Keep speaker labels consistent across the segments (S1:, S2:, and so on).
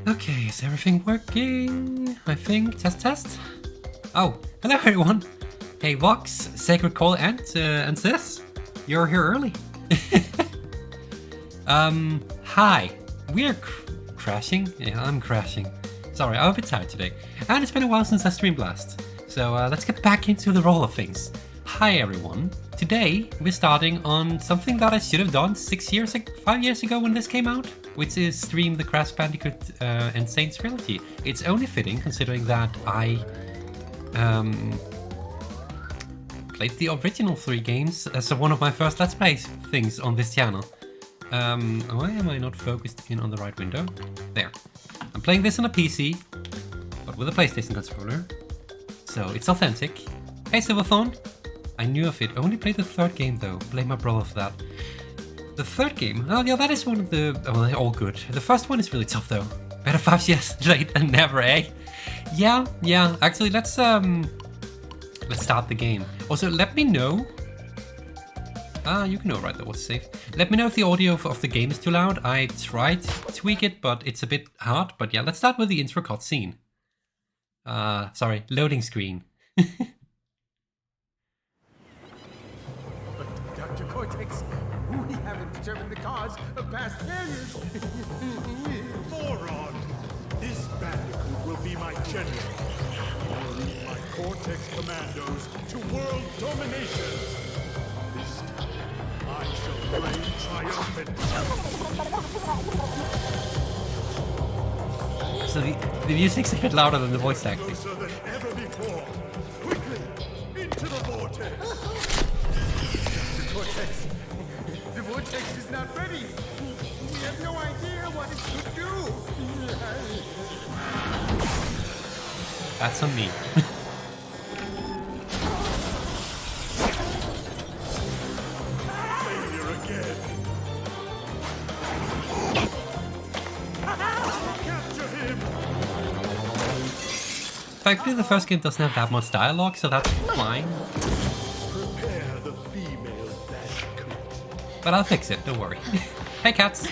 S1: Okay, is everything working? I think. Test. Oh, hello everyone. Hey Vox, Sacred Call and Sis. You're here early. Hi. We're crashing. Yeah, I'm crashing. Sorry, I'm a bit tired today. And it's been a while since I streamed last. So let's get back into the roll of things. Hi everyone. Today we're starting on something that I should have done 5 years ago when this came out, which is stream the Crash Bandicoot and Sane Trilogy. It's only fitting considering that I played the original 3 games as one of my first Let's Play things on this channel. Why am I not focused in on the right window? There. I'm playing this on a PC, but with a PlayStation controller. So it's authentic. Hey Silverthorn! I knew of it. Only played the 3rd game though. Blame my brother for that. The 3rd game? Oh yeah, that is one of the... well, they're all good. The first one is really tough though. Better 5 years late than never, eh? Yeah. Actually, let's start the game. Also, let me know... you can override that was safe. Let me know if the audio of the game is too loud. I tried to tweak it, but it's a bit hard. But yeah, let's start with the intro cutscene. Sorry, loading screen.
S2: Dr. Cortex, we haven't determined the cause of past failures.
S3: Moron! This Bandicoot will be my general. He will lead my Cortex commandos to world domination. This time, I shall reign triumphant.
S1: So the music's a bit louder than the voice acting.
S3: Closer than ever before. Quickly, into the vortex.
S2: Cortex, the vortex is not ready. We have no idea what it should do.
S1: That's on me.
S3: Failure again. Capture him.
S1: Thankfully, the first game doesn't have that much dialogue, so that's fine.
S3: Prepare the female Bandicoot.
S1: But I'll fix it, don't worry. Hey cats!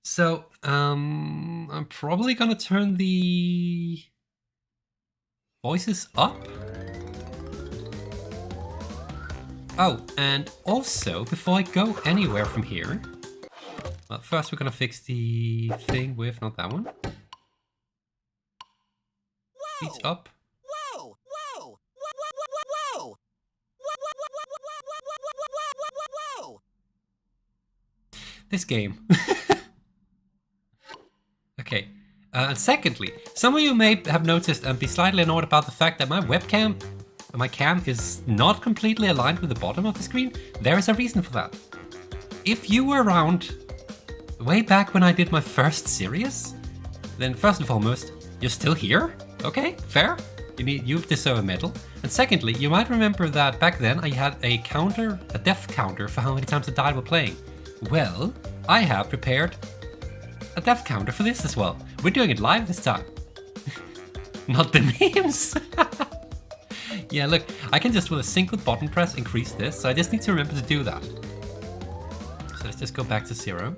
S1: So, I'm probably gonna turn the voices up. Oh, and also, before I go anywhere from here, well, first we're gonna fix the thing with, not that one. These up.
S4: Whoa! Whoa! Whoa! Whoa!
S1: This game. Okay. And secondly, some of you may have noticed and be slightly annoyed about the fact that my cam is not completely aligned with the bottom of the screen. There is a reason for that. If you were around way back when I did my first series, then first and foremost, you're still here. Okay, fair. You deserve a medal. And secondly, you might remember that back then I had a death counter for how many times I died while playing. Well, I have prepared a death counter for this as well. We're doing it live this time. Not the memes. Yeah, look, I can just with a single button press increase this, so I just need to remember to do that. So let's just go back to 0.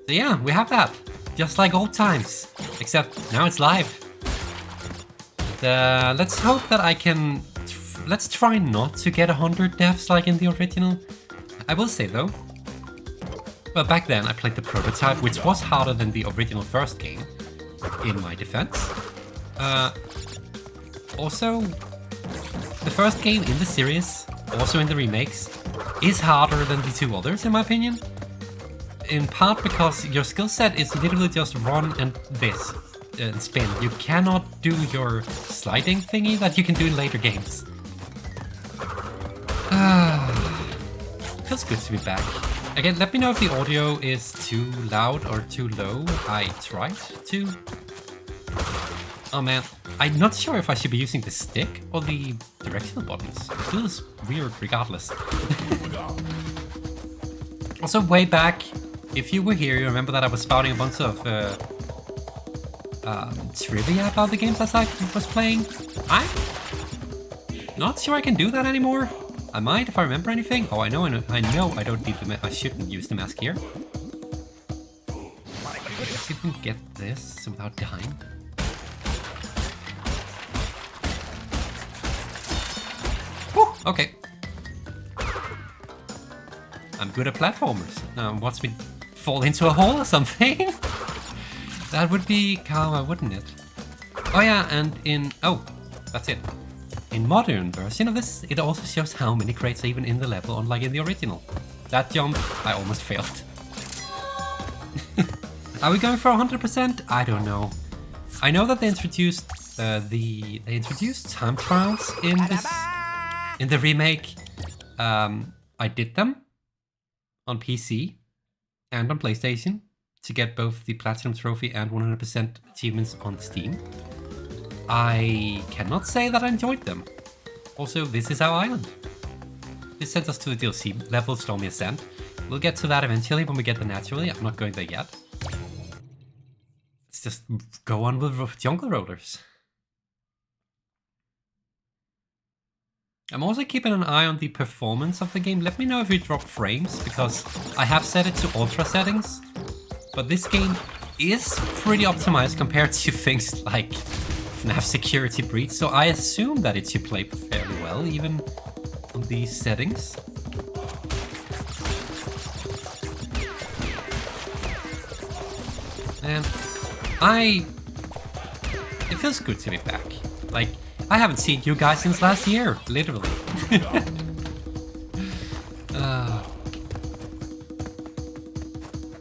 S1: So yeah, we have that. Just like old times. Except now it's live. Let's hope that I can... let's try not to get 100 deaths like in the original. I will say though, well, back then I played the prototype, which was harder than the original first game, in my defense. Also, the first game in the series, also in the remakes, is harder than the 2 others in my opinion. In part because your skill set is literally just run and this, and spin. You cannot do your sliding thingy that you can do in later games. Feels good to be back. Again, let me know if the audio is too loud or too low. I tried to. Oh man, I'm not sure if I should be using the stick or the directional buttons. It feels weird regardless. Also, way back, if you were here, you remember that I was spouting a bunch of trivia about the games that I was playing. I'm not sure I can do that anymore. I might if I remember anything. Oh, I know I don't need the I shouldn't use the mask here. Let's see if we can get this without dying. Whew, okay. I'm good at platformers. Watch me fall into a hole or something. That would be karma, wouldn't it? Oh yeah, and that's it. In modern version of this, it also shows how many crates are even in the level, unlike in the original. That jump, I almost failed. Are we going for 100%? I don't know. I know that they introduced time trials in the remake. I did them on PC and on PlayStation to get both the Platinum Trophy and 100% achievements on Steam. I cannot say that I enjoyed them. Also, this is our island. This sends us to the DLC level, Stormy Ascent. We'll get to that eventually when we get the naturally. I'm not going there yet. Let's just go on with Jungle Rollers. I'm also keeping an eye on the performance of the game. Let me know if you drop frames, because I have set it to ultra settings. But this game is pretty optimized compared to things like FNAF Security Breach, so I assume that it should play fairly well, even on these settings. And it feels good to be back. Like, I haven't seen you guys since last year, literally.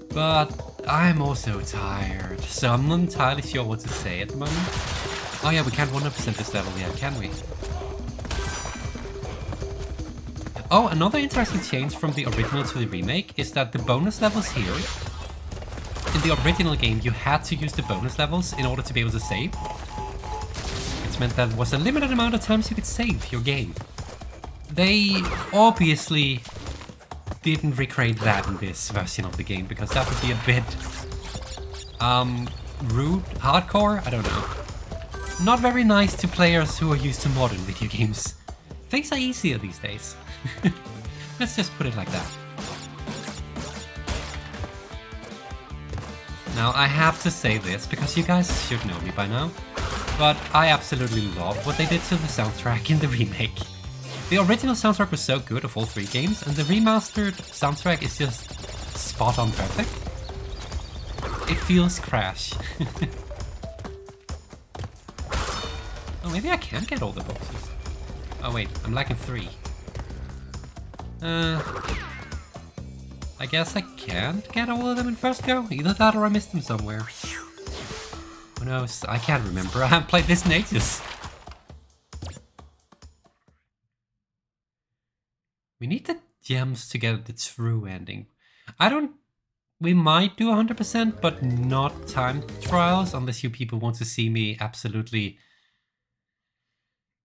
S1: But I'm also tired, so I'm not entirely sure what to say at the moment. Oh yeah, we can't 100% this level yet, can we? Oh, another interesting change from the original to the remake is that the bonus levels here, in the original game you had to use the bonus levels in order to be able to save. It meant that there was a limited amount of times you could save your game. They obviously didn't recreate that in this version of the game, because that would be a bit rude, hardcore, I don't know. Not very nice to players who are used to modern video games. Things are easier these days. Let's just put it like that. Now I have to say this, because you guys should know me by now, but I absolutely love what they did to the soundtrack in the remake. The original soundtrack was so good of all three games, and the remastered soundtrack is just spot on perfect. It feels Crash. Oh, maybe I can get all the boxes. Oh wait, I'm lacking 3. I guess I can't get all of them in first go. Either that or I missed them somewhere. Who knows? I can't remember. I haven't played this in ages. We need the gems to get the true ending. We might do 100%, but not time trials, unless you people want to see me absolutely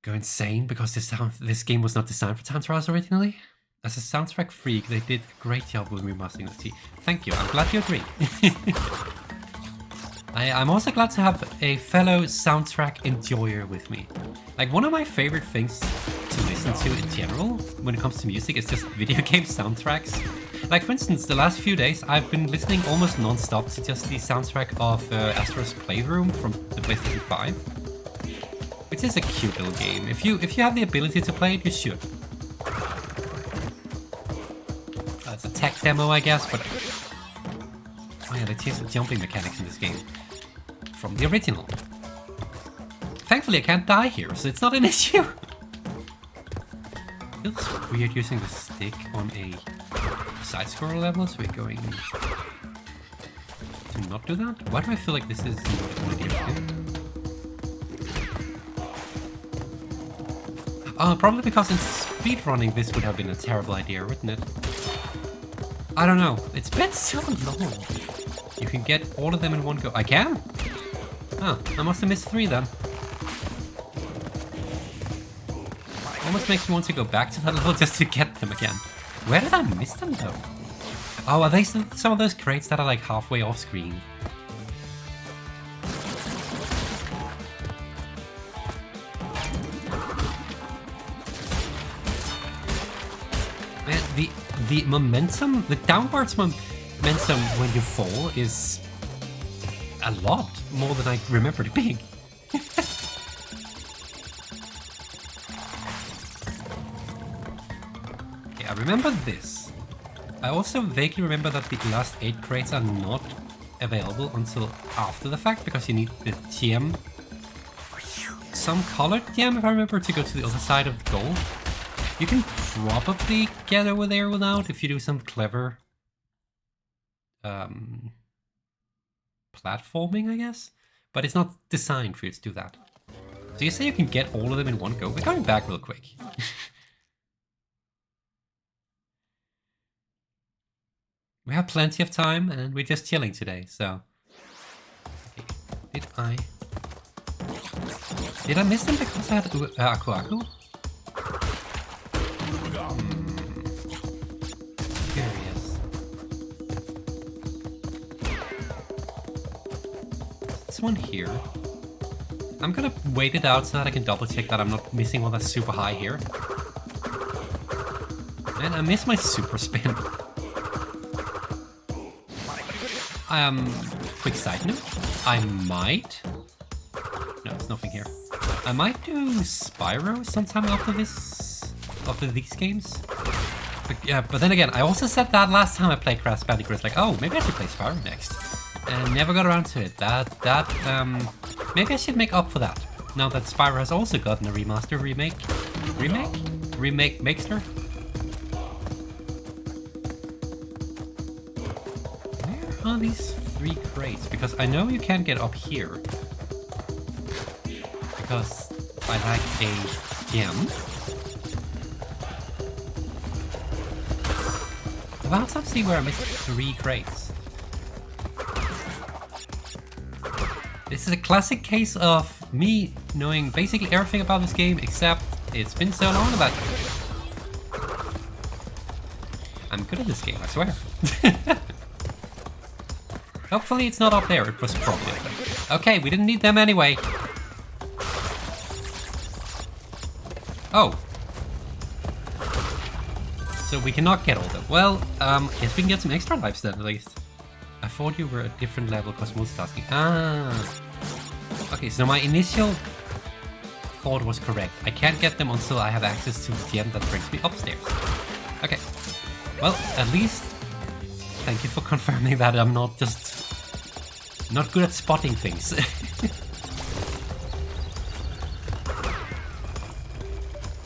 S1: go insane, because this game was not designed for time trials originally. As a soundtrack freak, they did a great job with remastering the T. Thank you, I'm glad you agree. I'm also glad to have a fellow soundtrack enjoyer with me. Like, one of my favorite things to listen to in general when it comes to music is just video game soundtracks. Like, for instance, the last few days I've been listening almost non-stop to just the soundtrack of Astro's Playroom from the PlayStation 5. Which is a cute little game. If you have the ability to play it, you should. It's a tech demo, I guess, but... Oh yeah, they changed the jumping mechanics in this game from the original. Thankfully I can't die here, so it's not an issue. Feels weird using the stick on a side-scroller level, so we're going to not do that? Why do I feel like this is not a good idea? Oh, probably because in speedrunning this would have been a terrible idea, wouldn't it? I don't know, it's been so long. You can get all of them in one go. I can? Oh, I must have missed 3 then. Almost makes me want to go back to that level just to get them again. Where did I miss them though? Oh, are they some of those crates that are like halfway off screen? the momentum, the downwards momentum when you fall is a lot more than I remember it being. Okay, I remember this. I also vaguely remember that the last 8 crates are not available until after the fact because you need the gem, some colored gem if I remember, to go to the other side of the goal. You can probably get over there without if you do some clever platforming, I guess, but it's not designed for you to do that. So you say you can get all of them in one go? We're coming back real quick. We have plenty of time and we're just chilling today, so... Okay. Did I miss them because I had Aku Aku? Curious. This one here. I'm gonna wait it out so that I can double check that I'm not missing one that's super high here. And I missed my super spin. Quick side note, I might... No, there's nothing here. I might do Spyro sometime after these games. But, yeah, but then again, I also said that last time I played Crash Bandicoot, like, oh, maybe I should play Spyro next. And never got around to it. Maybe I should make up for that. Now that Spyro has also gotten a remaster, remake Makester. Where are these 3 crates? Because I know you can't get up here. Because I like a gem. Perhaps I'll see where I missed 3 crates. This is a classic case of me knowing basically everything about this game, except it's been so long that I'm good at this game, I swear. Hopefully it's not up there, it was probably up there. Okay, we didn't need them anyway. Oh. So we cannot get all them. Well, guess we can get some extra lives then at least. I thought you were a different level because multitasking. Ah. Okay, so my initial thought was correct. I can't get them until I have access to the gem that brings me upstairs. Okay. Well, at least thank you for confirming that I'm not good at spotting things.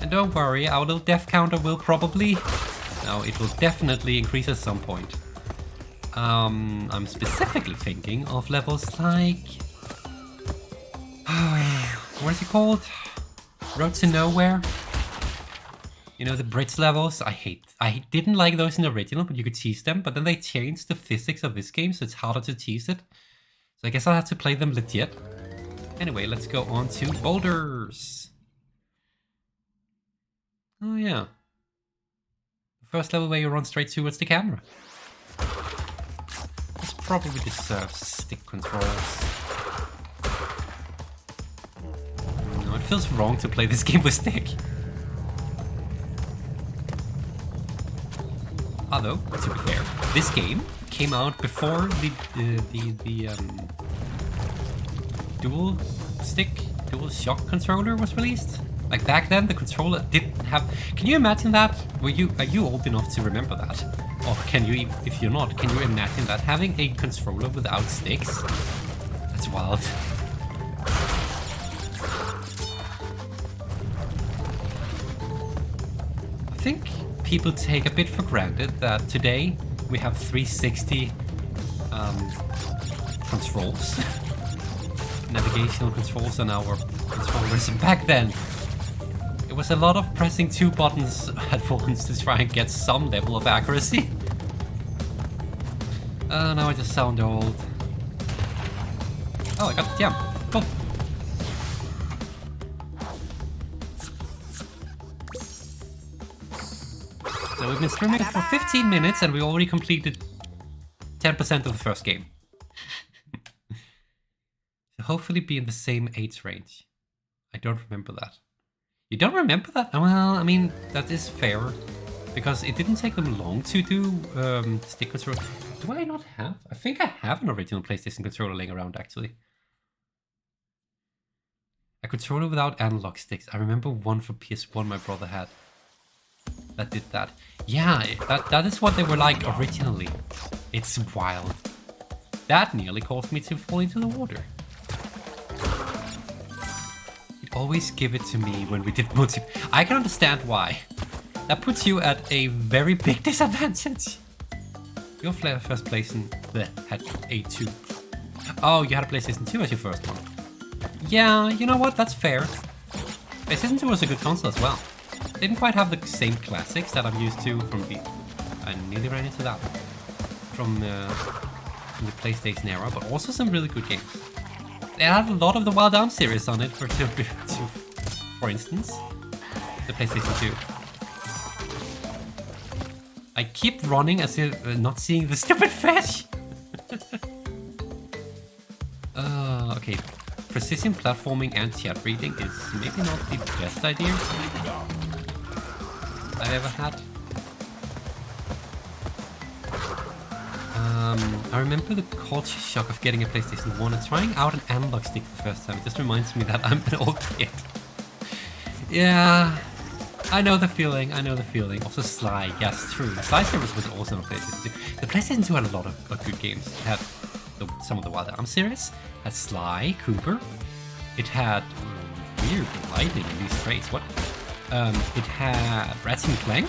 S1: And don't worry, our little death counter will probably... No, it will definitely increase at some point. I'm specifically thinking of levels like... what is it called? Road to Nowhere? You know, the bridge levels? I didn't like those in the original, but you could cheese them. But then they changed the physics of this game, so it's harder to cheese it. So I guess I'll have to play them legit. Anyway, let's go on to boulders. Oh yeah. The first level where you run straight towards the camera. This probably deserves stick controls. No, it feels wrong to play this game with stick. Although, to be fair, this game came out before the dual shock controller was released. Like back then, the controller didn't have. Can you imagine that? Are you old enough to remember that? Or can you, if you're not, can you imagine that having a controller without sticks? That's wild. I think people take a bit for granted that today we have 360 controls, navigational controls on our controllers. And back then, it was a lot of pressing 2 buttons at once to try and get some level of accuracy. Now I just sound old. Oh, I got the gem. Cool. So we've been streaming for 15 minutes and we already completed 10% of the first game. So hopefully be in the same age range. I don't remember that. You don't remember that? Well, I mean, that is fair. because it didn't take them long to do stick control. Do I not have? I think I have an original PlayStation controller laying around actually. A controller without analog sticks. I remember one for PS1 my brother had that did that. Yeah, that is what they were like originally. It's wild. That nearly caused me to fall into the water. It always give it to me when we did multi. I can understand why. That puts you at a very big disadvantage. Your first place had A2. Oh, you had a PlayStation 2 as your first one. Yeah, you know what? That's fair. PlayStation 2 was a good console as well. Didn't quite have the same classics that I'm used to from the... I nearly ran into that. From the PlayStation era, but also some really good games. They had a lot of the Wild Arms series on it, for instance. The PlayStation 2. I keep running as if not seeing the stupid fish! Okay. Precision platforming and chat reading is maybe not the best idea I've ever had. I remember the culture shock of getting a PlayStation 1 and trying out an analog stick for the first time. It just reminds me that I'm an old kid. Yeah, I know the feeling, Also Sly, yes, true. Sly series was also on PlayStation 2. The PlayStation 2 had a lot of good games. It had some of the Wild Arms series, it had Sly, Cooper. It had weird lighting in these traits. What? It had Ratchet and Clank.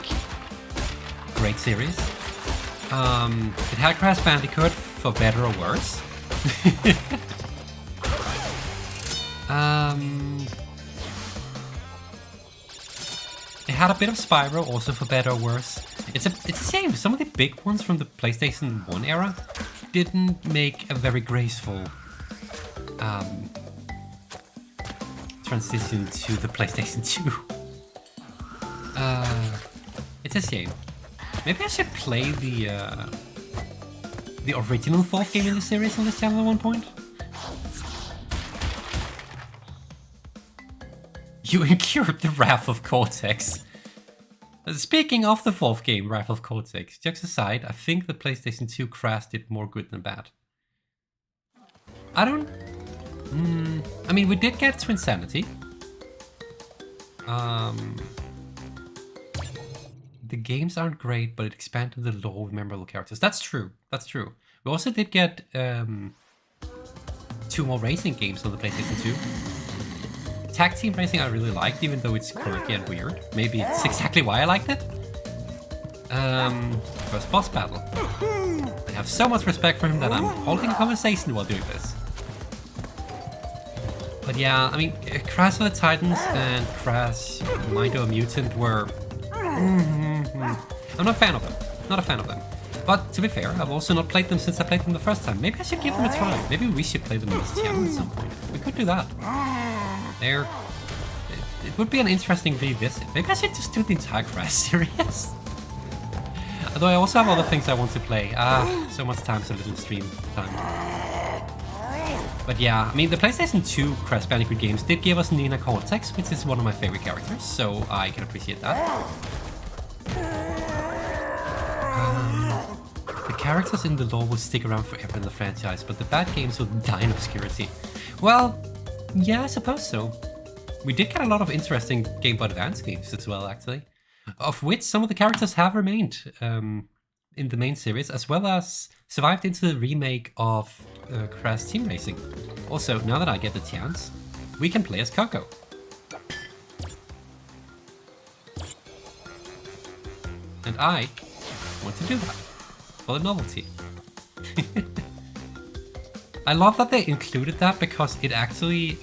S1: Great series. It had Crash Bandicoot, for better or worse. It had a bit of Spyro, also for better or worse. It's a shame. Some of the big ones from the PlayStation 1 era didn't make a very graceful transition to the PlayStation 2. It's a shame. Maybe I should play the original fourth game in the series on this channel at one point. You incurred the Wrath of Cortex. Speaking of the fourth game, Wrath of Cortex, jokes aside, I think the PlayStation 2 Crash did more good than bad. I don't... I mean, we did get Twinsanity. The games aren't great, but it expanded the lore with memorable characters. That's true. That's true. We also did get 2 more racing games on the PlayStation 2. Tag team racing I really liked, even though it's quirky and weird. Maybe it's exactly why I liked it. First boss battle. I have so much respect for him that I'm holding a conversation while doing this. But yeah, I mean, Crash of the Titans and Crash Mind of a Mutant were... I'm not a fan of them. Not a fan of them. But to be fair, I've also not played them since I played them the first time. Maybe I should give them a try. Maybe we should play them in this channel at some point. We could do that. It would be an interesting revisit. Maybe I should just do the entire Crash series. Although I also have other things I want to play. So much time, so little stream time. But yeah, I mean, the PlayStation 2 Crash Bandicoot games did give us Nina Cortex, which is one of my favorite characters, so I can appreciate that. The characters in the lore will stick around forever in the franchise, but the bad games will die in obscurity. Well, yeah, I suppose so. We did get a lot of interesting Game Boy Advance games as well, actually. Of which some of the characters have remained in the main series, as well as survived into the remake of Crash Team Racing. Also, now that I get the chance, we can play as Coco. And I want to do that, for the novelty. I love that they included that because it actually...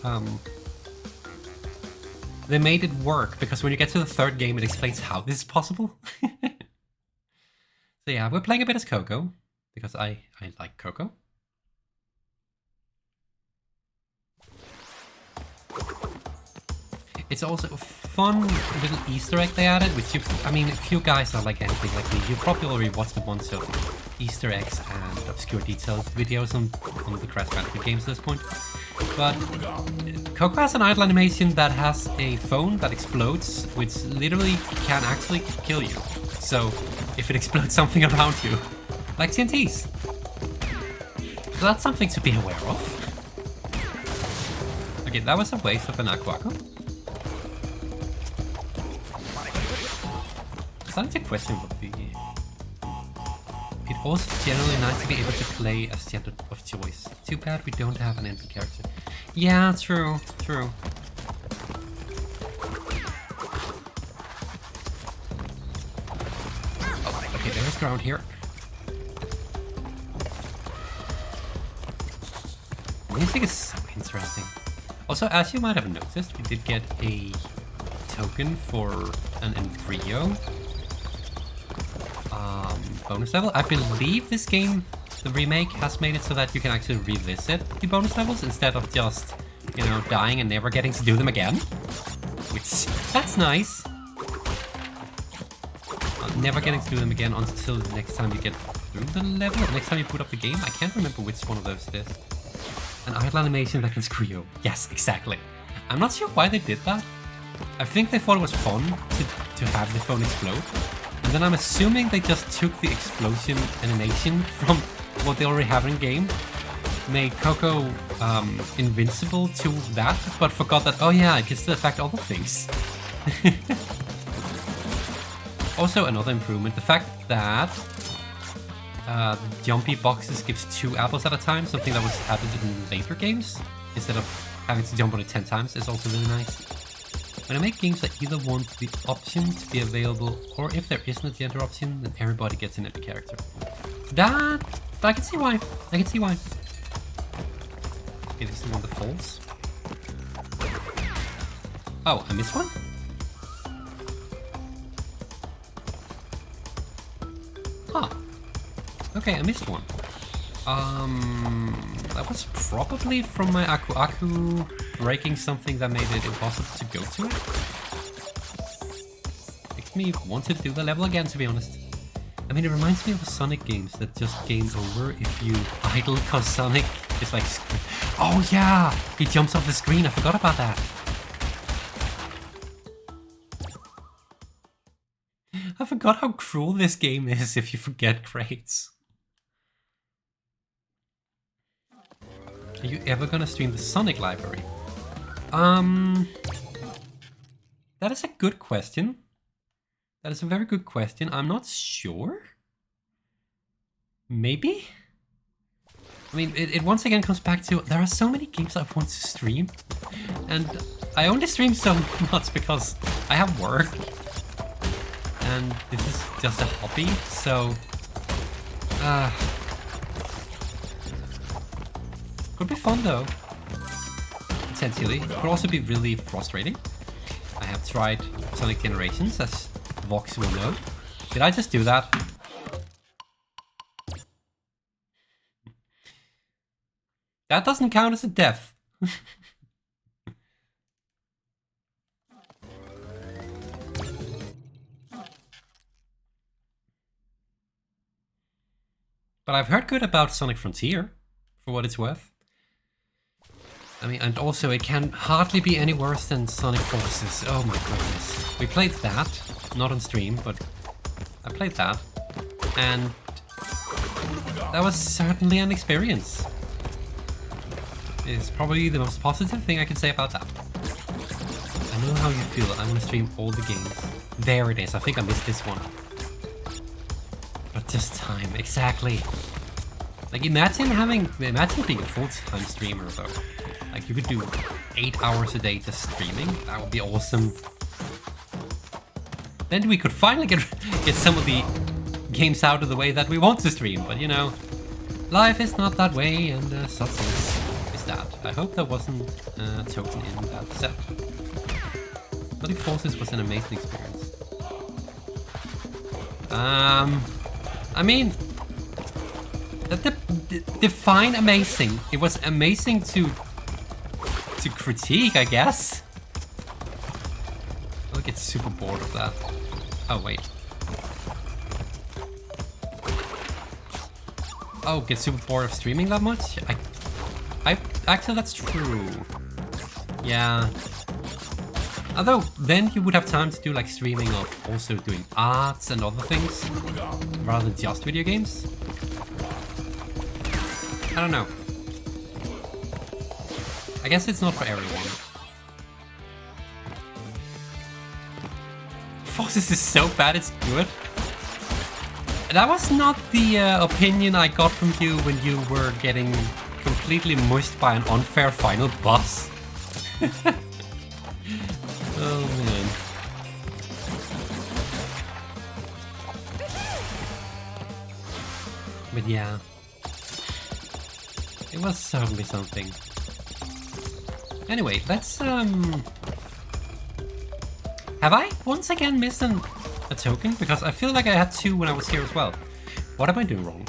S1: they made it work, because when you get to the third game, it explains how this is possible. So yeah, we're playing a bit as Coco, because I like Coco. It's also a fun little Easter egg they added, which I mean, if you guys are like anything like me, you probably already watched a bunch of Easter eggs and obscure details videos on the Crash Bandicoot games at this point. But Coco has an idle animation that has a phone that explodes, which literally can actually kill you. so if it explodes something around you, like TNTs. So that's something to be aware of. Okay, that was a waste of an Aquaco. Starting to question what the... It also generally nice to be able to play as gender of choice. Too bad we don't have an infant character. Yeah, true, true. Oh, okay, there is ground here. Music is so interesting. Also, as you might have noticed, we did get a token for an embryo bonus level. I believe this game, the remake, has made it so that you can actually revisit the bonus levels instead of just, you know, dying and never getting to do them again. Which, that's nice. Never getting to do them again until the next time you get through the level, or next time you put up the game. I can't remember which one of those it is. An idle animation that can screw you. Yes, exactly. I'm not sure why they did that. I think they thought it was fun to have the phone explode. And then I'm assuming they just took the explosion animation from what they already have in game, made Coco invincible to that, but forgot that, oh yeah, it gets to affect other things. Also, another improvement, the fact that the jumpy boxes gives 2 apples at a time, something that was happened in later games, instead of having to jump on it 10 times, is also really nice. When I make games, I either want the option to be available, or if there isn't a gender option, then everybody gets an epic character. That... I can see why. I can see why. Okay, this is the one that falls. Oh, I missed one? Huh. Okay, I missed one. That was probably from my Aku breaking something that made it impossible to go to it. Makes me want to do the level again, to be honest. I mean, it reminds me of Sonic games that just game over if you idle, cause Sonic is like... Oh yeah! He jumps off the screen, I forgot about that. I forgot how cruel this game is if you forget crates. Are you ever gonna stream the Sonic library? That is a good question. That is a very good question. I'm not sure. Maybe? I mean, it once again comes back to, there are so many games I want to stream. And I only stream so much because I have work. And this is just a hobby, so... could be fun though. Potentially. It could also be really frustrating. I have tried Sonic Generations, as Vox will know. Did I just do that? That doesn't count as a death. But I've heard good about Sonic Frontier, for what it's worth. I mean, and also it can hardly be any worse than Sonic Forces. Oh my goodness. We played that, not on stream, but I played that. And that was certainly an experience. It's probably the most positive thing I can say about that. I know how you feel. I want to stream all the games. There it is. I think I missed this one. But just time, exactly. Like imagine being a full-time streamer though. Like you could do 8 hours a day just streaming. That would be awesome. Then we could finally get some of the games out of the way that we want to stream. But you know, life is not that way, and such is that. I hope there wasn't a token in that set. Sonic Forces was an amazing experience. I mean, define amazing. It was amazing to critique, I guess. I'll get super bored of that. Oh wait. Oh, get super bored of streaming that much? I actually that's true. Yeah. Although, then you would have time to do like streaming of also doing arts and other things, rather than just video games. I don't know. I guess it's not for everyone. Forces is so bad it's good. That was not the opinion I got from you when you were getting completely mushed by an unfair final boss. Oh man. But yeah. It was certainly something. Anyway, let's have I once again missed a token? Because I feel like I had 2 when I was here as well. What am I doing wrong?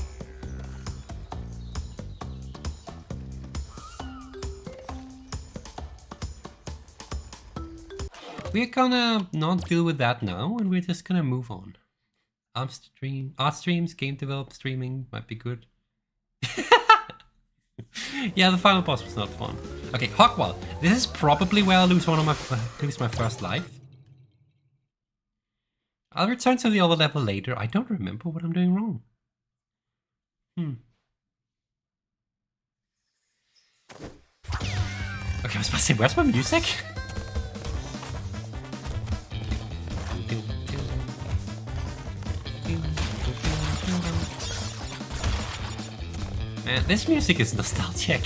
S1: We're gonna not deal with that now, and we're just gonna move on. Art streams, game develop, streaming might be good. Yeah, the final boss was not fun. Okay, Hogwall. This is probably where I lose my first life. I'll return to the other level later. I don't remember what I'm doing wrong. Okay, I was about to say, where's my music? Man, this music is nostalgic.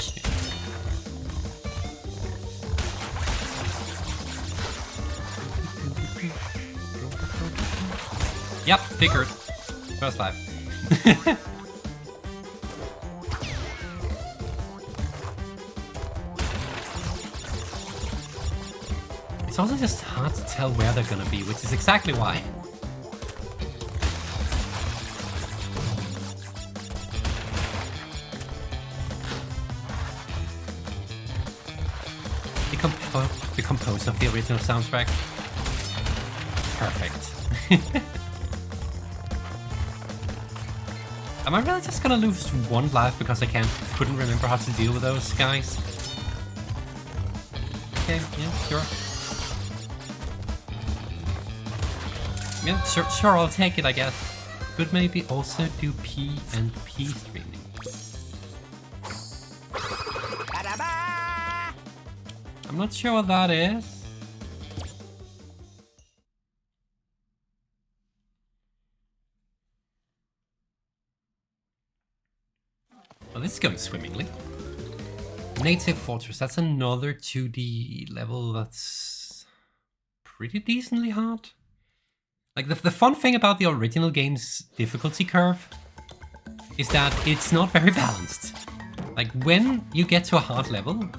S1: Yep, figured. First life. It's also just hard to tell where they're gonna be, which is exactly why. The composer of the original soundtrack. Perfect. Am I really just gonna lose 1 life because I couldn't remember how to deal with those guys? Okay, yeah, sure. Yeah, sure, I'll take it, I guess. Could maybe also do P and P streaming. I'm not sure what that is. Well, this is going swimmingly. Native Fortress, that's another 2D level that's pretty decently hard. Like, the fun thing about the original game's difficulty curve is that it's not very balanced. Like, when you get to a hard level,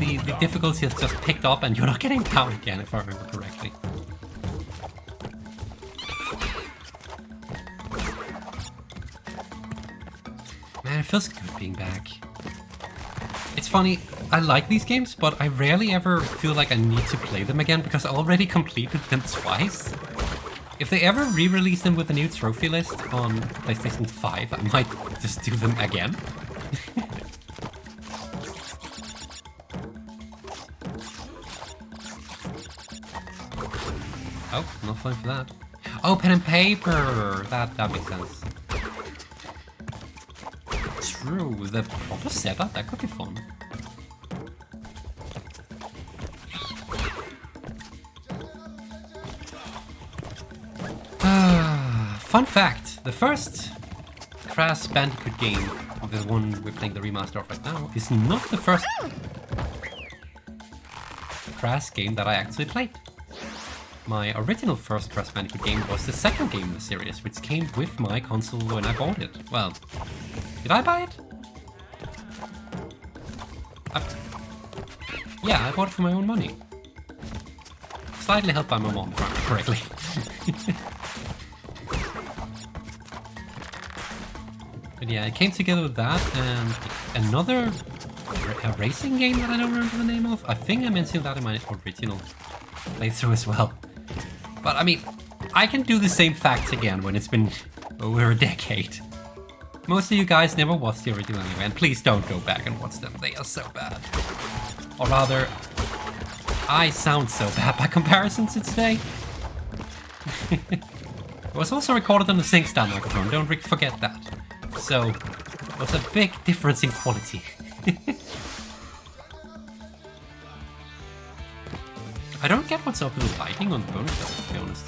S1: the difficulty is just picked up and you're not getting down again, if I remember correctly. Man, it feels good being back. It's funny, I like these games, but I rarely ever feel like I need to play them again because I already completed them twice. If they ever re-release them with a new trophy list on PlayStation 5, I might just do them again. Oh, not fine for that. Oh, pen and paper! That makes sense. True, with the proper setup, that could be fun. Fun fact, the first Crash Bandicoot game, the one we're playing the remaster of right now, is not the first Crash game that I actually played. My original first Crash Bandicoot game was the second game in the series, which came with my console when I bought it. Well, did I buy it? Yeah, I bought it for my own money. Slightly helped by my mom, if I remember correctly. But yeah, it came together with that and another racing game that I don't remember the name of. I think I mentioned that in my original playthrough as well. But I mean, I can do the same facts again when it's been over a decade. Most of you guys never watched the original anyway, and please don't go back and watch them. They are so bad. Or rather, I sound so bad by comparison to today. It was also recorded on the SingStar microphone, don't forget that. So, it was a big difference in quality. I don't get what's up with the lighting on the bonus level, to be honest.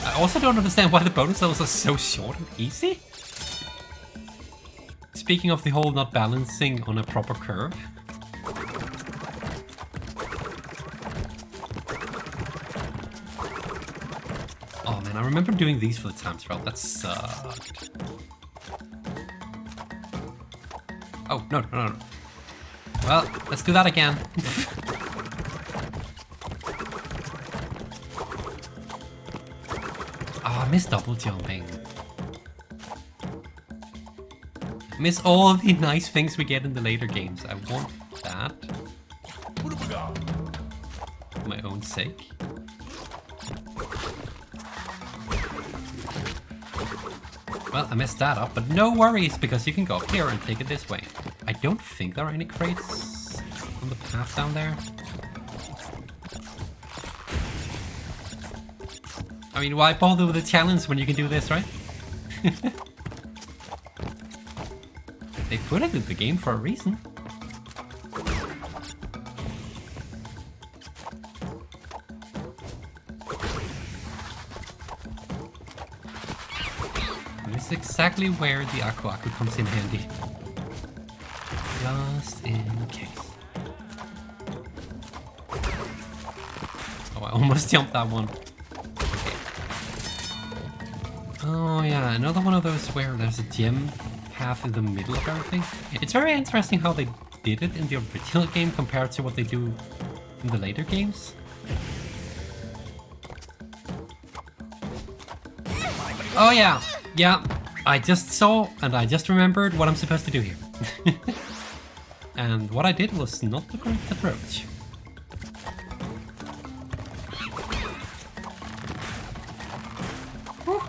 S1: I also don't understand why the bonus levels are so short and easy. Speaking of the whole not balancing on a proper curve. Oh man, I remember doing these for the time trial. That sucked. Oh, no. Well, let's do that again. Oh, I miss double jumping. I miss all the nice things we get in the later games. I want that. For my own sake. Well, I messed that up, but no worries, because you can go up here and take it this way. I don't think there are any crates on the path down there. I mean, why bother with a challenge when you can do this, right? They put it in the game for a reason. This is exactly where the Aku Aku comes in handy. Just in case. Oh, I almost jumped that one. Okay. Oh yeah, another one of those where there's a gem path in the middle of everything. It's very interesting how they did it in the original game compared to what they do in the later games. Oh yeah, I just saw and I just remembered what I'm supposed to do here. And what I did was not the correct approach. Whew.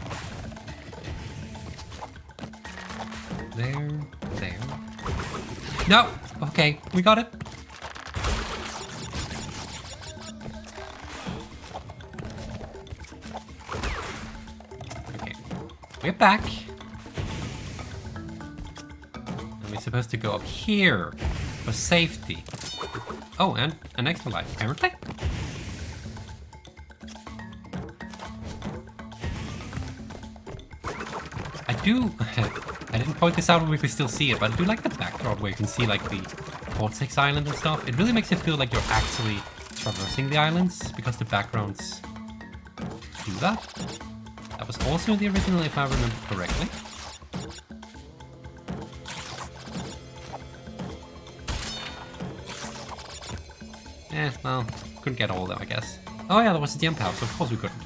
S1: There. No! Okay, we got it. Okay, we're back. And we're supposed to go up here for safety. Oh, and an extra life, apparently. I didn't point this out when we could still see it, but I do like the backdrop where you can see like the Vortex Island and stuff. It really makes it feel like you're actually traversing the islands because the backgrounds do that. That was also in the original if I remember correctly. Well, couldn't get all of them, I guess. Oh yeah, there was a jump house, of course we couldn't.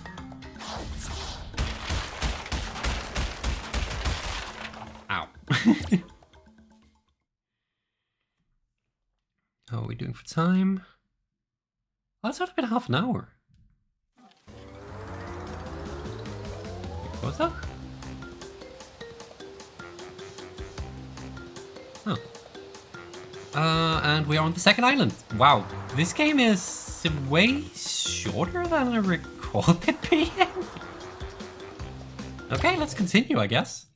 S1: Ow. How are we doing for time? Oh, it's only been half an hour. What was that? Oh. And we are on the second island. Wow, this game is way shorter than I recalled it being. Okay, let's continue, I guess.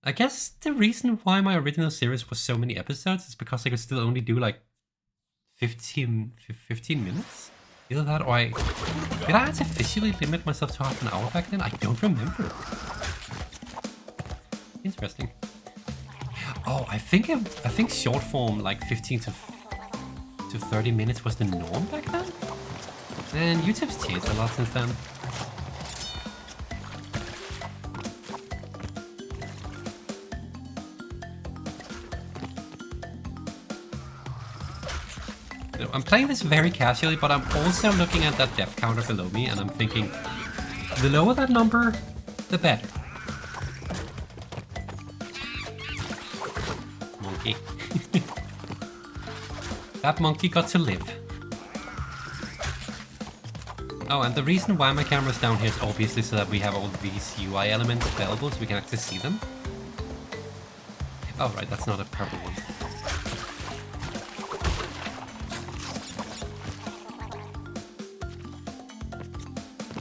S1: I guess the reason why my original series was so many episodes is because I could still only do like 15 minutes. Either that or did I artificially limit myself to half an hour back then? I don't remember. Interesting. Oh, I think short form like 15 to 30 minutes was the norm back then. And YouTube's changed a lot since then. I'm playing this very casually, but I'm also looking at that death counter below me and I'm thinking, the lower that number, the better. Monkey. That monkey got to live. Oh, and the reason why my camera's down here is obviously so that we have all these UI elements available so we can actually see them. Oh, right, that's not a purple one.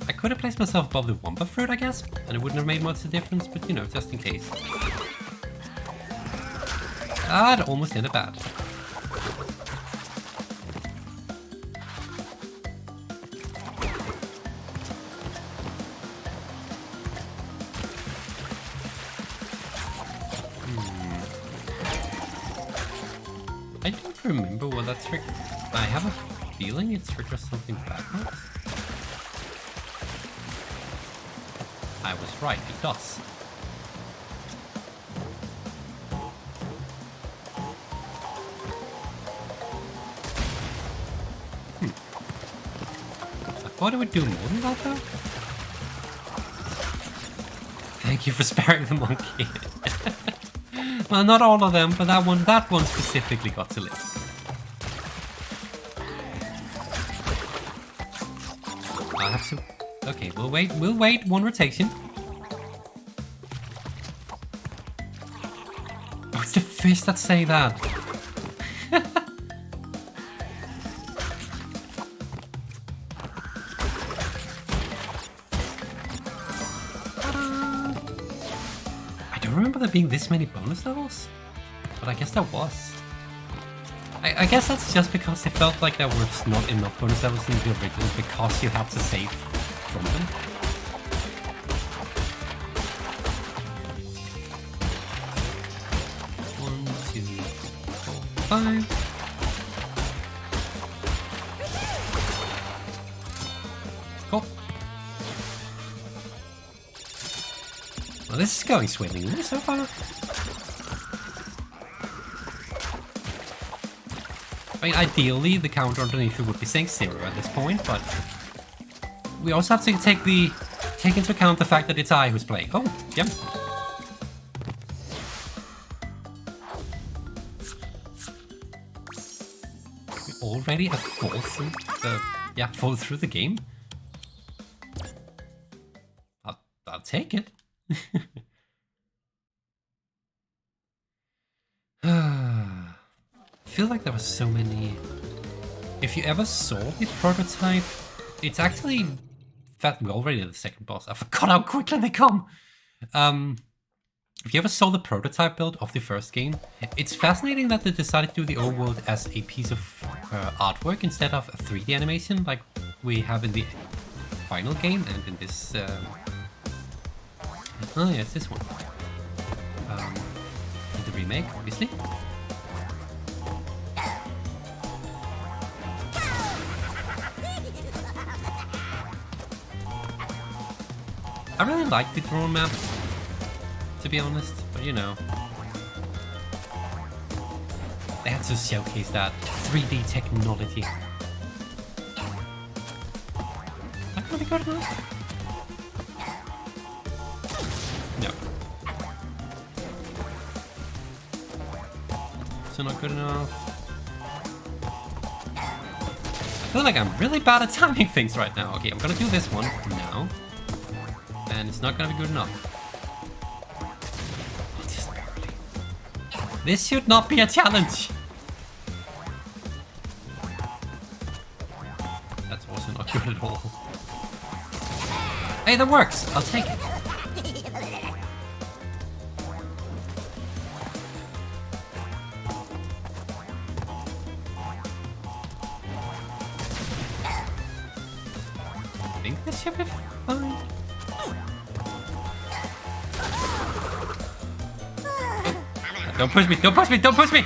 S1: I could have placed myself above the Wumpa fruit, I guess, and it wouldn't have made much of a difference, but you know, just in case. Ah, it almost ended bad. I don't remember what that trick... I have a feeling it triggers something backwards. I was right, it does. I thought it would do more than that though. Thank you for sparing the monkey. Well, not all of them, but that one specifically got to live. I'll have to... Okay, we'll wait one rotation. Oh, it's the fish that say that. I don't remember there being this many bonus levels, but I guess there was. I guess that's just because it felt like there was not enough bonus levels in the original because you had to save from them. One, two, four, five. Cool. Well, this is going swimmingly so far. I mean, ideally, the counter underneath it would be saying 0 at this point, but we also have to take into account the fact that it's I who's playing. Oh, yep. We already have fall through the game. I'll take it. I feel like there were so many... If you ever saw the prototype, it's actually... We're already at the second boss. I forgot how quickly they come! If you ever saw the prototype build of the first game, it's fascinating that they decided to do the overworld as a piece of artwork instead of a 3D animation like we have in the final game and in this... Oh yeah, it's this one. The remake, obviously. I really like the drone map, to be honest, but you know. They had to showcase that 3D technology. That really good enough? No. So not good enough. I feel like I'm really bad at timing things right now. Okay, I'm gonna do this one now. And it's not gonna be good enough. Just barely. This should not be a challenge! That's also not good at all. Hey, that works! I'll take it. I think this should be fine. Don't push me, don't push me, don't push me!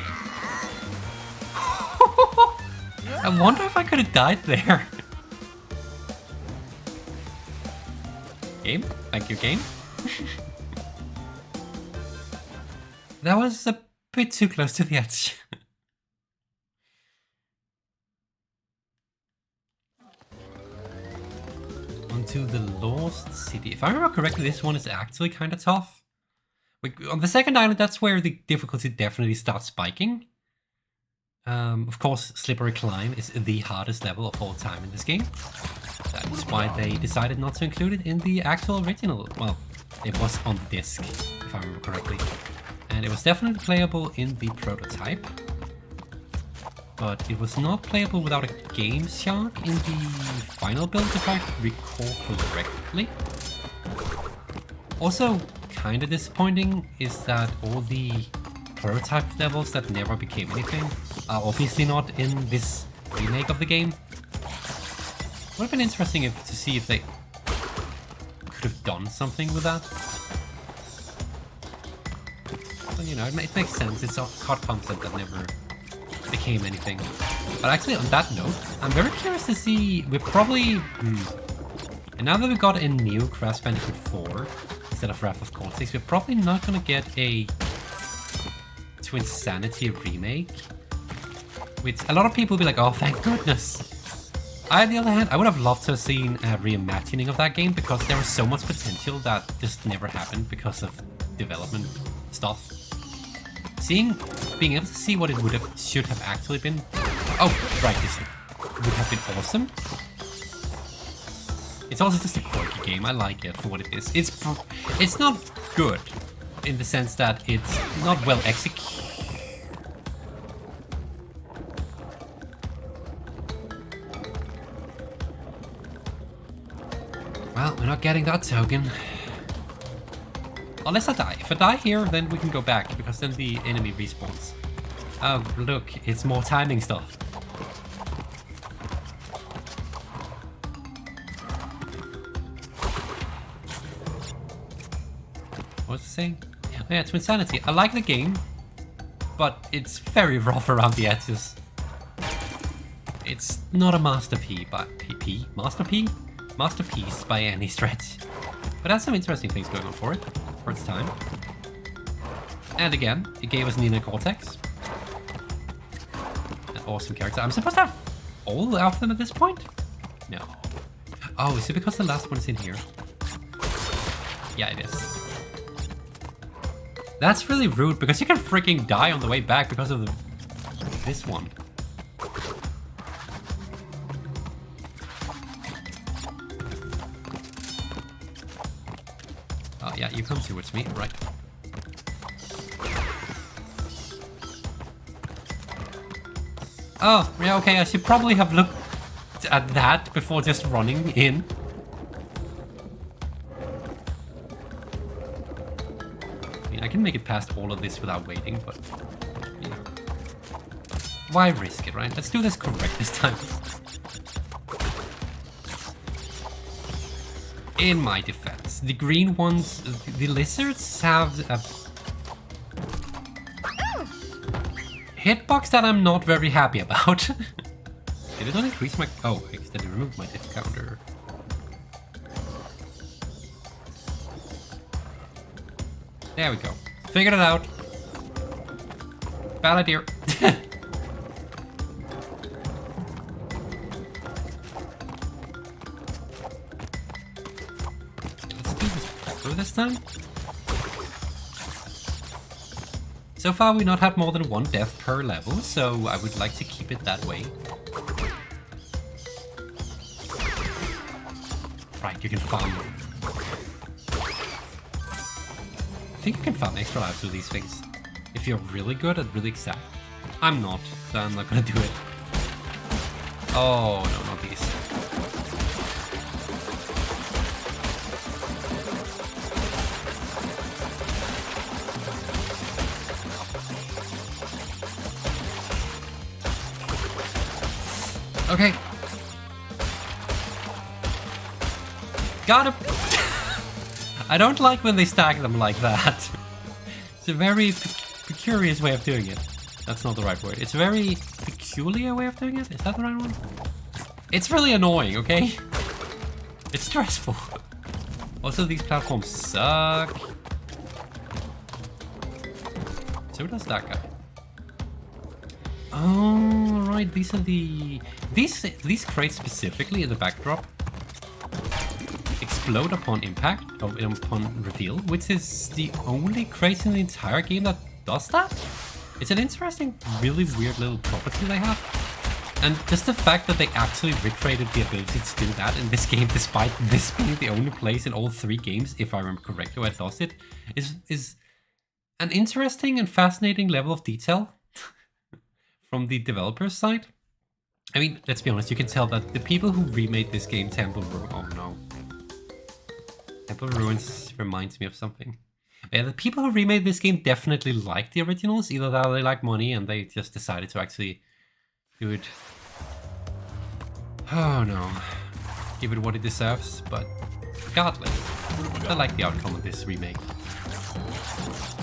S1: I wonder if I could have died there. Game? Thank you, game. That was a bit too close to the edge. Onto the Lost City. If I remember correctly, this one is actually kind of tough. On the second island, that's where the difficulty definitely starts spiking. Of course, Slippery Climb is the hardest level of all time in this game. That is why they decided not to include it in the actual original. Well, it was on the disc, if I remember correctly. And it was definitely playable in the prototype. but it was not playable without a game shock in the final build, if I recall correctly. Also, kind of disappointing is that all the prototype levels that never became anything are obviously not in this remake of the game. Would have been interesting to see if they could have done something with that. But you know, it makes sense. It's a hard concept that never became anything. But actually, on that note, I'm very curious to see. We're probably... And now that we got a new Crash Bandicoot 4 instead of Wrath of Cortex, we're probably not going to get a Twinsanity remake. Which a lot of people will be like, oh, thank goodness. I, on the other hand, I would have loved to have seen a reimagining of that game because there was so much potential that just never happened because of development stuff. Being able to see what it should have actually been. Oh, right, this would have been awesome. It's also just a quirky game. I like it for what it is. It's not good in the sense that it's not well executed. Well, we're not getting that token. Unless I die. If I die here, then we can go back, because then the enemy respawns. Oh, look, it's more timing stuff. What's it saying? Oh yeah, Twinsanity. I like the game, but it's very rough around the edges. It's not a masterpiece by any stretch. But has some interesting things going on for it, for its time. And again, it gave us Nina Cortex. An awesome character. I'm supposed to have all of them at this point? No. Oh, is it because the last one is in here? Yeah, it is. That's really rude, because you can freaking die on the way back because of this one. Oh yeah, you come towards me, right. Oh, yeah, okay, I should probably have looked at that before just running in. I mean, I can make it past all of this without waiting, but, you know. Why risk it, right? Let's do this correct this time. In my defense, the green ones, the lizards have a hitbox that I'm not very happy about. Did it not increase my... Oh, I accidentally removed my diff counter. There we go. Figured it out. Bad idea. This time. So far we've not had more than one death per level, so I would like to keep it that way. Right, you can farm. I think you can farm extra lives with these things. If you're really good and really exact. I'm not, so I'm not gonna do it. Oh, no, not these. Okay. Got him! I don't like when they stack them like that. It's a very curious way of doing it. That's not the right word. It's a very peculiar way of doing it. Is that the right one? It's really annoying, okay? It's stressful. Also, these platforms suck. So does that guy. Oh, right. These are the... These crates specifically in the backdrop explode upon impact, or upon reveal, which is the only crate in the entire game that does that. It's an interesting, really weird little property they have. And just the fact that they actually recreated the ability to do that in this game, despite this being the only place in all 3 games, if I remember correctly, where it does it, is an interesting and fascinating level of detail from the developer's side. I mean, let's be honest, you can tell that the people who remade this game, Temple Ruins... Oh no. Temple Ruins reminds me of something. Yeah, the people who remade this game definitely like the originals. Either that or they like money and they just decided to actually do it. Oh no. Give it what it deserves, but regardless, I like the outcome of this remake.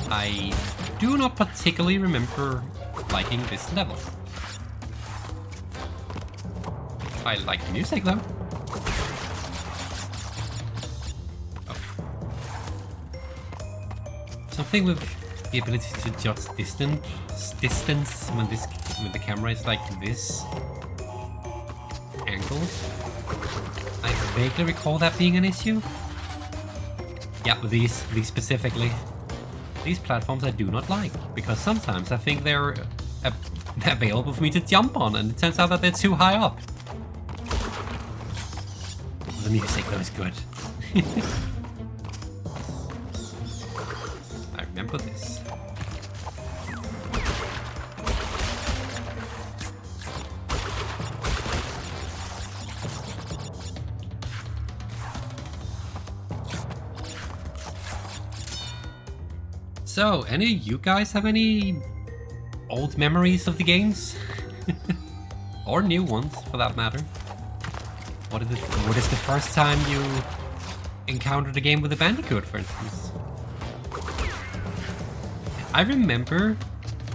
S1: I do not particularly remember liking this level. I like the music though. Oh. Something with the ability to adjust distance when the camera is like this angle. I vaguely recall that being an issue. Yeah, with these specifically. These platforms I do not like, because sometimes I think they're available for me to jump on, and it turns out that they're too high up. The music though is good. I remember this. So, any of you guys have any old memories of the games? Or new ones, for that matter? What is the first time you encountered a game with a Bandicoot, for instance? I remember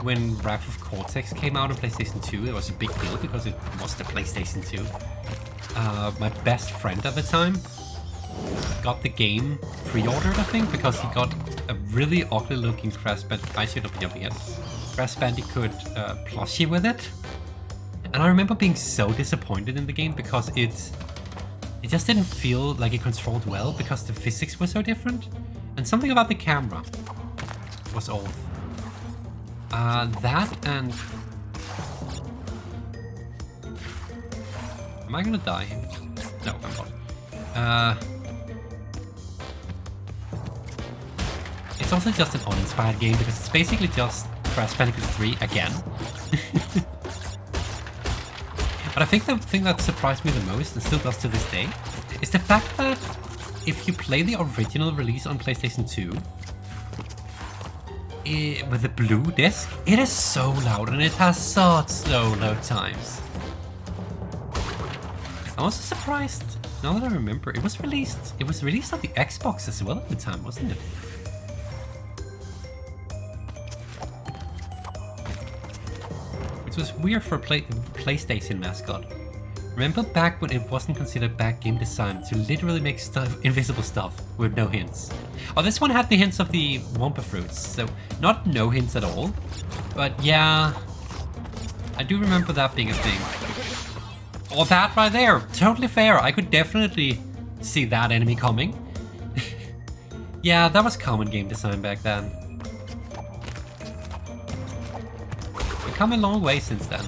S1: when Wrath of Cortex came out on PlayStation 2, it was a big deal because it was the PlayStation 2. My best friend at the time got the game pre-ordered, I think, because he got a really ugly looking Crash Bandicoot plushie with it. And I remember being so disappointed in the game because it just didn't feel like it controlled well because the physics were so different. And something about the camera was off. That and... Am I gonna die here? No, I'm not. It's also just an uninspired game because it's basically just Crash Bandicoot 3 again. But I think the thing that surprised me the most, and still does to this day, is the fact that if you play the original release on PlayStation 2, with the blue disc, it is so loud and it has such slow load times. I'm also surprised, now that I remember, it was released on the Xbox as well at the time, wasn't it? Which was weird for a PlayStation mascot. Remember back when it wasn't considered bad game design to literally make invisible stuff with no hints? Oh, this one had the hints of the Wumpa fruits, so not no hints at all. But yeah, I do remember that being a thing. Oh, that right there, totally fair. I could definitely see that enemy coming. Yeah, that was common game design back then. We've come a long way since then.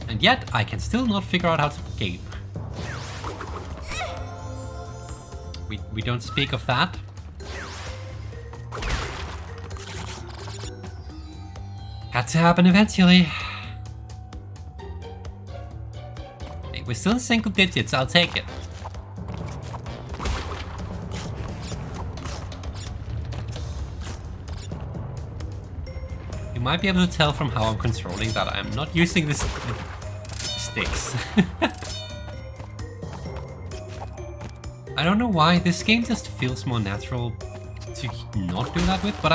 S1: And yet, I can still not figure out how to game. We don't speak of that. Had to happen eventually. Hey, we're still in single digits, I'll take it. You might be able to tell from how I'm controlling that I'm not using this sticks. I don't know why, this game just feels more natural to not do that with, but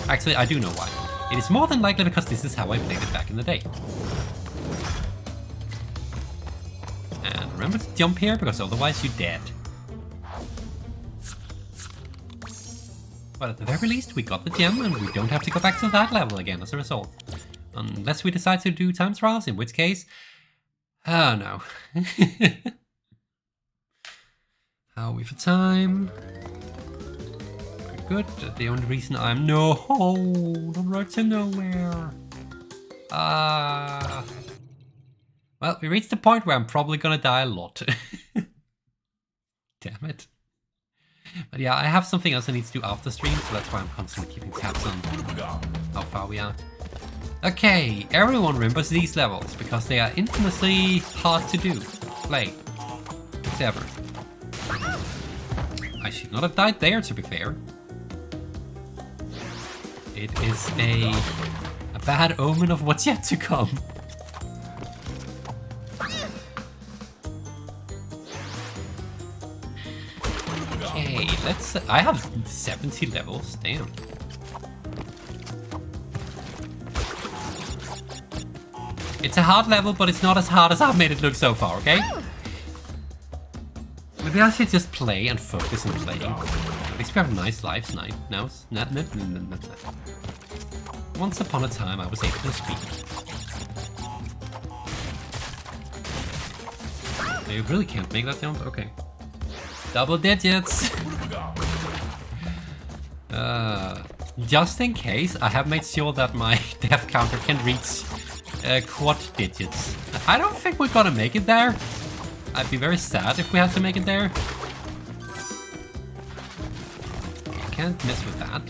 S1: actually I do know why. It is more than likely because this is how I played it back in the day. And remember to jump here, because otherwise you're dead. But at the very least, we got the gem, and we don't have to go back to that level again as a result. Unless we decide to do time trials, in which case... Oh no. How are we for time? Pretty good. The only reason I'm... No! The road to nowhere! Well, we reached the point where I'm probably gonna die a lot. Damn it. But yeah, I have something else I need to do after stream, so that's why I'm constantly keeping tabs on how far we are. Okay, everyone remembers these levels because they are infamously hard to do. Play. It's ever. I should not have died there, to be fair. It is a bad omen of what's yet to come. Okay, let's... I have 70 levels, damn. It's a hard level, but it's not as hard as I've made it look so far, okay? Maybe I should just play and focus on playing. At least we have nice lives now. Once upon a time, I was able to speak. You really can't make that jump? Okay. Double digits! Just in case, I have made sure that my death counter can reach quad digits. I don't think we're gonna make it there. I'd be very sad if we had to make it there. Can't mess with that.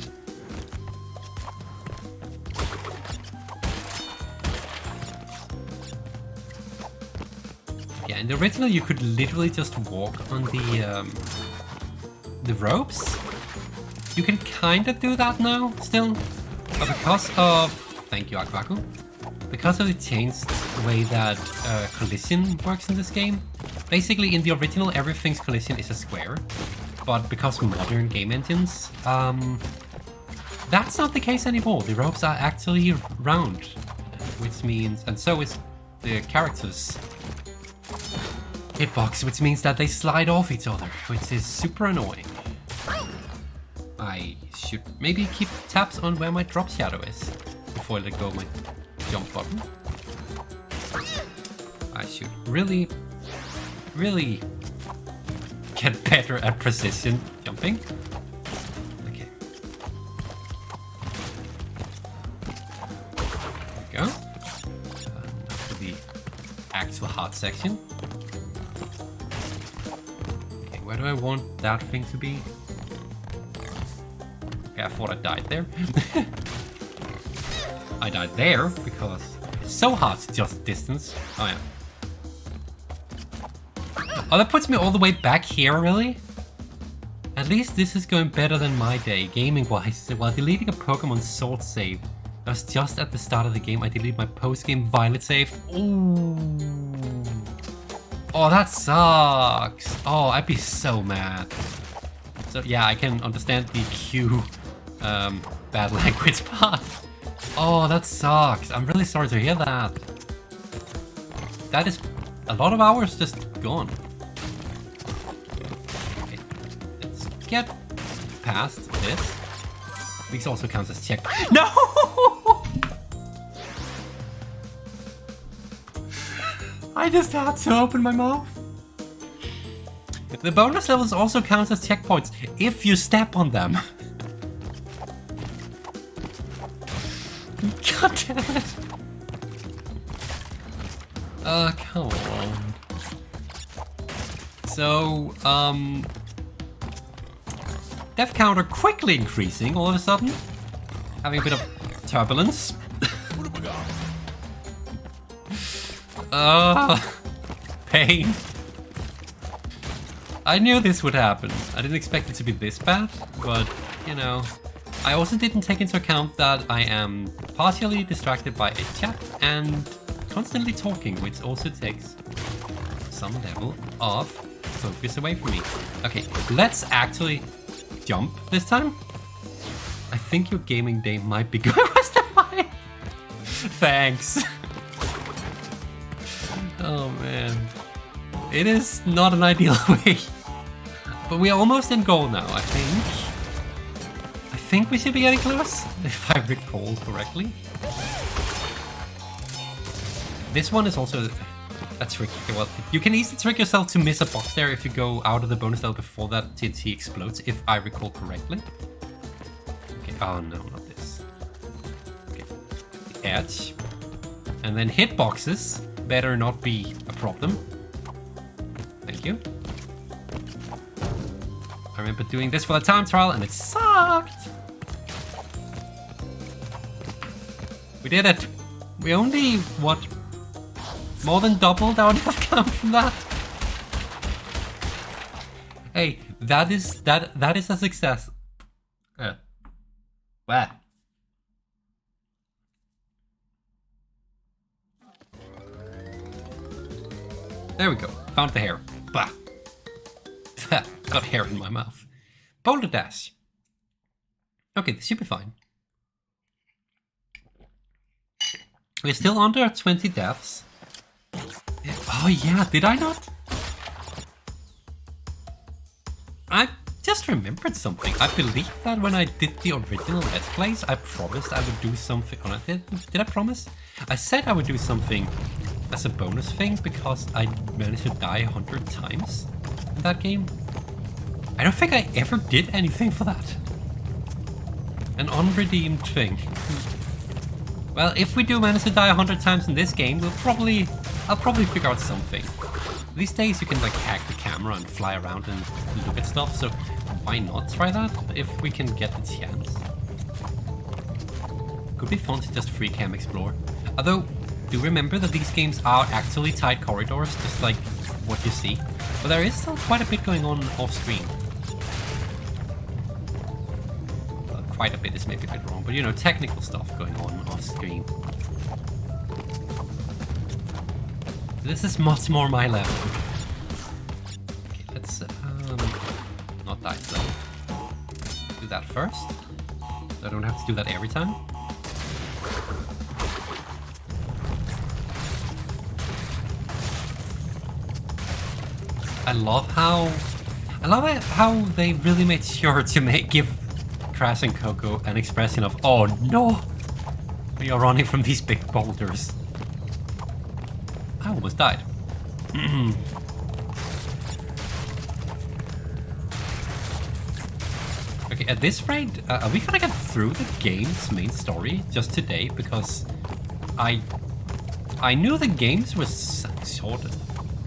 S1: Yeah, in the original you could literally just walk on the ropes. You can kinda do that now, still. But because of... Thank you, Aquaku. Because of the changed way that collision works in this game, basically in the original everything's collision is a square, but because of modern game engines, that's not the case anymore. The ropes are actually round, which means, and so is the characters' hitbox, which means that they slide off each other, which is super annoying. I should maybe keep tabs on where my drop shadow is before I let go of my jump button. I should really get better at precision jumping. Okay. There we go. Now to the actual hard section. Okay, where do I want that thing to be? Okay, I thought I died there. I died there because it's so hard to just distance. Oh yeah. Oh, that puts me all the way back here, really? At least this is going better than my day, gaming-wise. While deleting a Pokemon Sword save, that was just at the start of the game, I deleted my post-game Violet save. Ooh. Oh, that sucks. Oh, I'd be so mad. So yeah, I can understand the Q bad language part. Oh, that sucks. I'm really sorry to hear that. That is a lot of hours just gone. Okay, let's get past this. This also counts as check. No! I just had to open my mouth. The bonus levels also count as checkpoints if you step on them. God damn it. Come on. So, death counter quickly increasing all of a sudden. Having a bit of turbulence. Pain. I knew this would happen. I didn't expect it to be this bad, but, you know. I also didn't take into account that I am partially distracted by a chat and constantly talking, which also takes some level of focus away from me. Okay, let's actually jump this time. I think your gaming day might be good. Where's the mic? Thanks. Oh man. It is not an ideal way. But we are almost in goal now, I think. I think we should be getting close, if I recall correctly. This one is also a trick. Well, you can easily trick yourself to miss a box there if you go out of the bonus level before that TNT explodes, if I recall correctly. Okay, oh no, not this. Okay, the edge. And then hitboxes better not be a problem. Thank you. I remember doing this for the time trial and it sucked. We did it. We only, what, more than doubled our death count from that? Hey, that is a success. Wow. There we go. Found the hair. Bah. Got hair in my mouth. Boulder dash. Okay, this should be fine. We're still under 20 deaths. Oh yeah, did I not? I just remembered something. I believe that when I did the original Let's Plays, I promised I would do something. Oh, did I promise? I said I would do something as a bonus thing because I managed to die 100 times in that game. I don't think I ever did anything for that. An unredeemed thing. Well, if we do manage to die 100 times in this game, I'll probably figure out something. These days you can like hack the camera and fly around and look at stuff, so why not try that if we can get the chance? Could be fun to just free cam explore. Although, do remember that these games are actually tight corridors, just like what you see. But there is still quite a bit going on off screen. Well, quite a bit is maybe a bit wrong, but you know, technical stuff going on off screen. This is much more my level. Okay, let's not die slow. Do that first. So I don't have to do that every time. I love how they really made sure to give Crash and Coco an expression of, oh no, we are running from these big boulders. I almost died. Okay, at this rate, are we gonna get through the game's main story just today? Because I knew the games was short,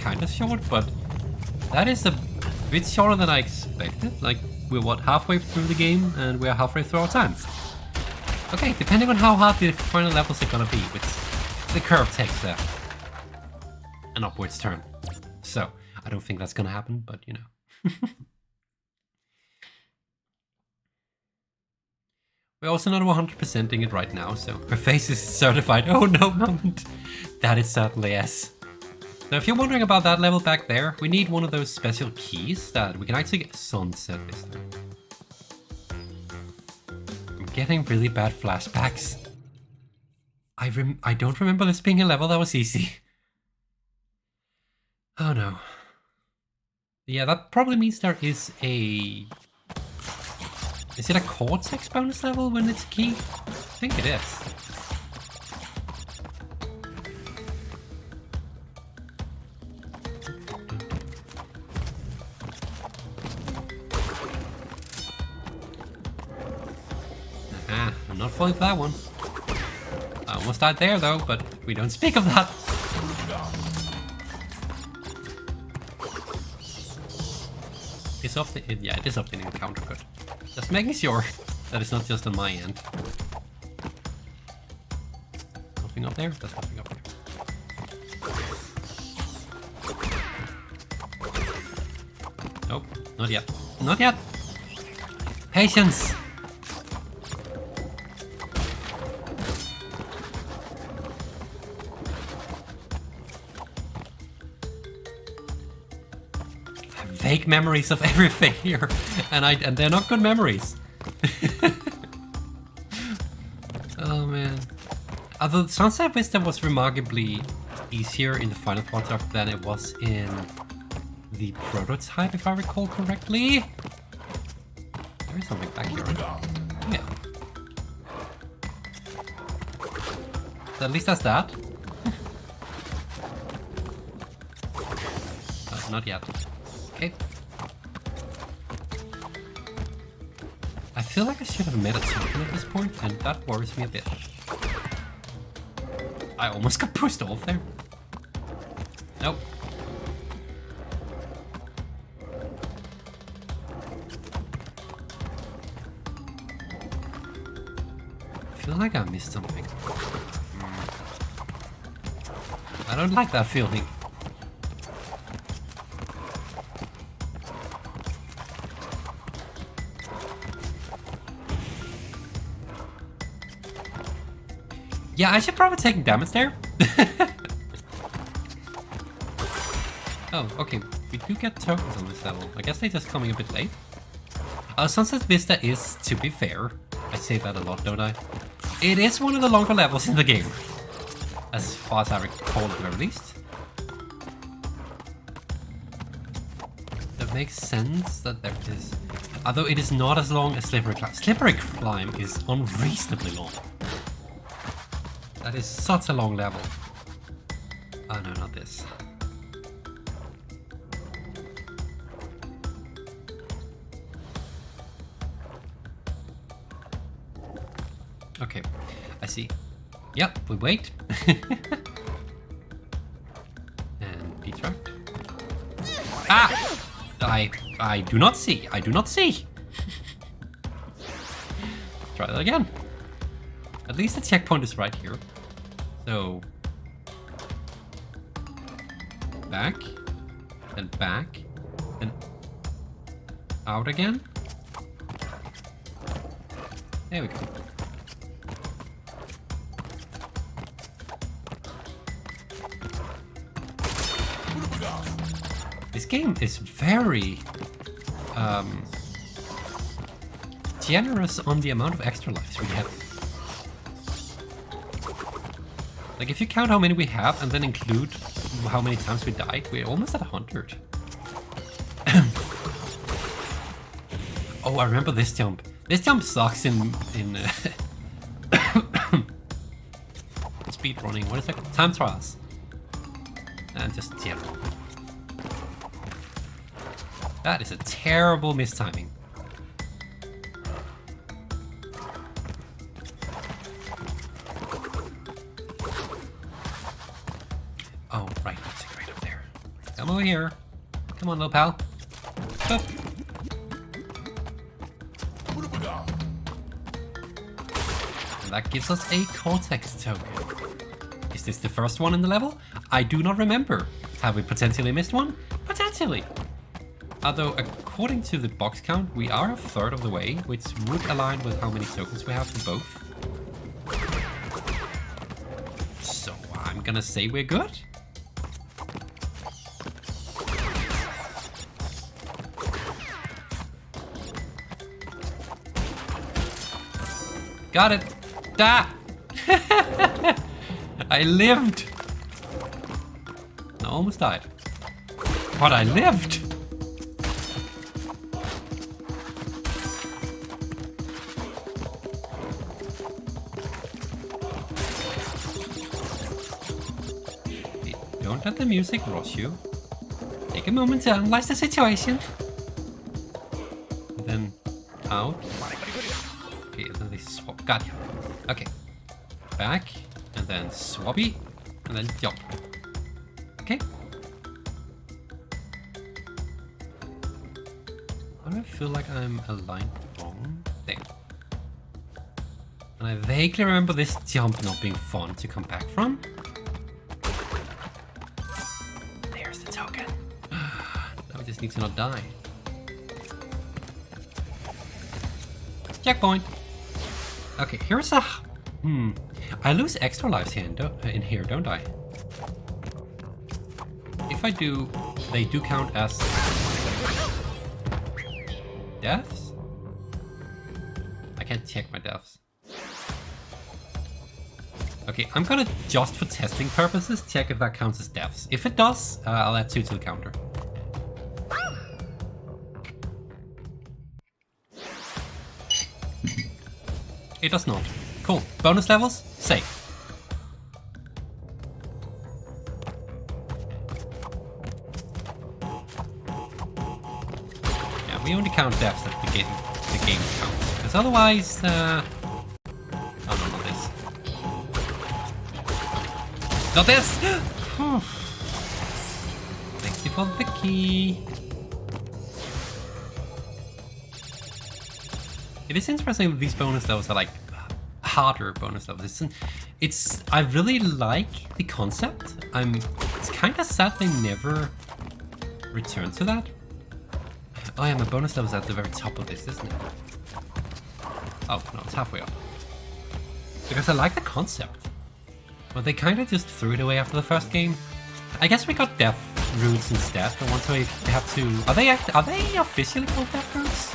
S1: kind of short, but that is a bit shorter than I expected. Like, we're what, halfway through the game, and we're halfway through our time. Okay, depending on how hard the final levels are gonna be, which the curve takes an upwards turn. So, I don't think that's gonna happen, but you know. We're also not 100%ing it right now, so her face is certified oh no moment. That is certainly yes. So if you're wondering about that level back there, we need one of those special keys that we can actually get sunset this time. I'm getting really bad flashbacks. I don't remember this being a level that was easy. Oh no. Yeah, that probably means there is a... Is it a Cortex bonus level when it's a key? I think it is. I'm not falling for that one. I almost died there though, but we don't speak of that. It's off the, yeah, it is up the encounter code. Just making sure that it's not just on my end. Nothing up there? There's nothing up there. Nope, not yet. Not yet! Patience! Vague memories of everything here, and they're not good memories. Oh man. Although Sunset Vista was remarkably easier in the final product than it was in the prototype, if I recall correctly. There is something back here. Yeah. So at least that's that. Not yet. Okay. I feel like I should have made a token at this point, and that worries me a bit. I almost got pushed off there. Nope. I feel like I missed something. I don't like that feeling. Yeah, I should probably take damage there. Oh, okay. We do get tokens on this level. I guess they're just coming a bit late. Sunset Vista is, to be fair, I say that a lot, don't I? It is one of the longer levels in the game. As far as I recall, at the very least. That makes sense that there it is. Although it is not as long as Slippery Climb. Slippery Climb is unreasonably long. That is such a long level. Oh no, not this. Okay, I see. Yep, we wait. And be tracked. Ah! I do not see. I do not see. Try that again. At least the checkpoint is right here. So back, then out again. There we go. This game is very generous on the amount of extra lives we have. Like if you count how many we have and then include how many times we died, we're almost at 100. Oh, I remember this jump. This jump sucks in speed running. What is that called? Time trials. And just general. That is a terrible mistiming. Oh, right, it's right up there. Come over here. Come on, little pal. Boop. And that gives us a Cortex token. Is this the first one in the level? I do not remember. Have we potentially missed one? Potentially. Although, according to the box count, we are a third of the way, which would align with how many tokens we have for both. So, I'm gonna say we're good. Got it! Da! I lived! I almost died. But I lived! Don't let the music rush you. Take a moment to analyze the situation. And then out. Okay, then they swap. Got you. Okay. Back, and then swabby, and then jump. Okay. Why do I feel like I'm aligned wrong? There. And I vaguely remember this jump not being fun to come back from. There's the token. Now we just need to not die. Checkpoint. Okay, here's a... I lose extra lives here, in here, don't I? If I do, they do count as... deaths? I can't check my deaths. Okay, I'm gonna, just for testing purposes, check if that counts as deaths. If it does, I'll add 2 to the counter. It does not. Cool. Bonus levels? Safe. Yeah, we only count deaths that the game counts. Because otherwise, oh no, not this. Not this! Thank you for the key. It is interesting that these bonus levels are like harder bonus levels. I really like the concept. It's kind of sad they never return to that. Oh yeah, my bonus level's at the very top of this, isn't it? Oh no, it's halfway up. Because I like the concept, but they kind of just threw it away after the first game. I guess we got death roots instead. The ones where you have to. Are they officially called death roots?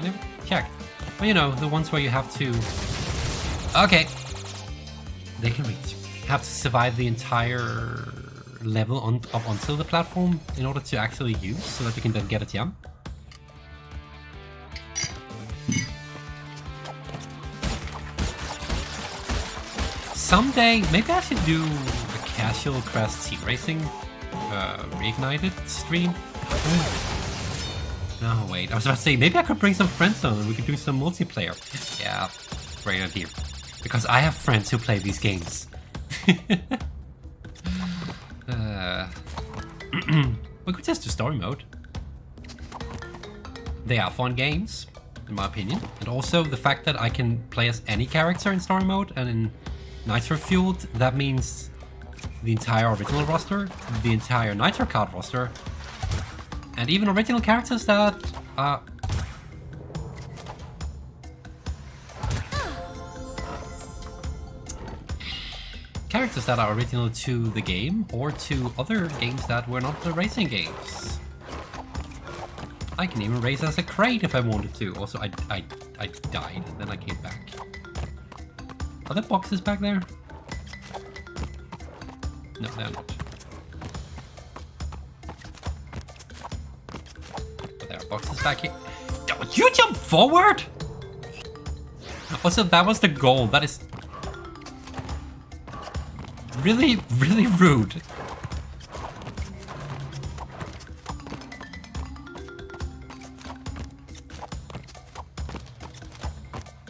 S1: I never checked. Well, you know, the ones where you have to. Okay. They can reach. You have to survive the entire level up onto the platform in order to actually use, so that you can then get a gem. Someday, maybe I should do a casual Crash Team Racing reignited stream. No, wait, I was about to say, maybe I could bring some friends on and we could do some multiplayer. Yeah, great idea. Because I have friends who play these games. We could just do story mode. They are fun games, in my opinion. And also the fact that I can play as any character in story mode and in Nitro Fueled, that means the entire original roster, the entire Nitro card roster, and even original characters that are original to the game or to other games that were not the racing games. I can even race as a crate if I wanted to. Also, I died and then I came back. Are there boxes back there? No, they're not. But there are boxes back here. Don't you jump forward! Also, that was the goal. That is really, really rude.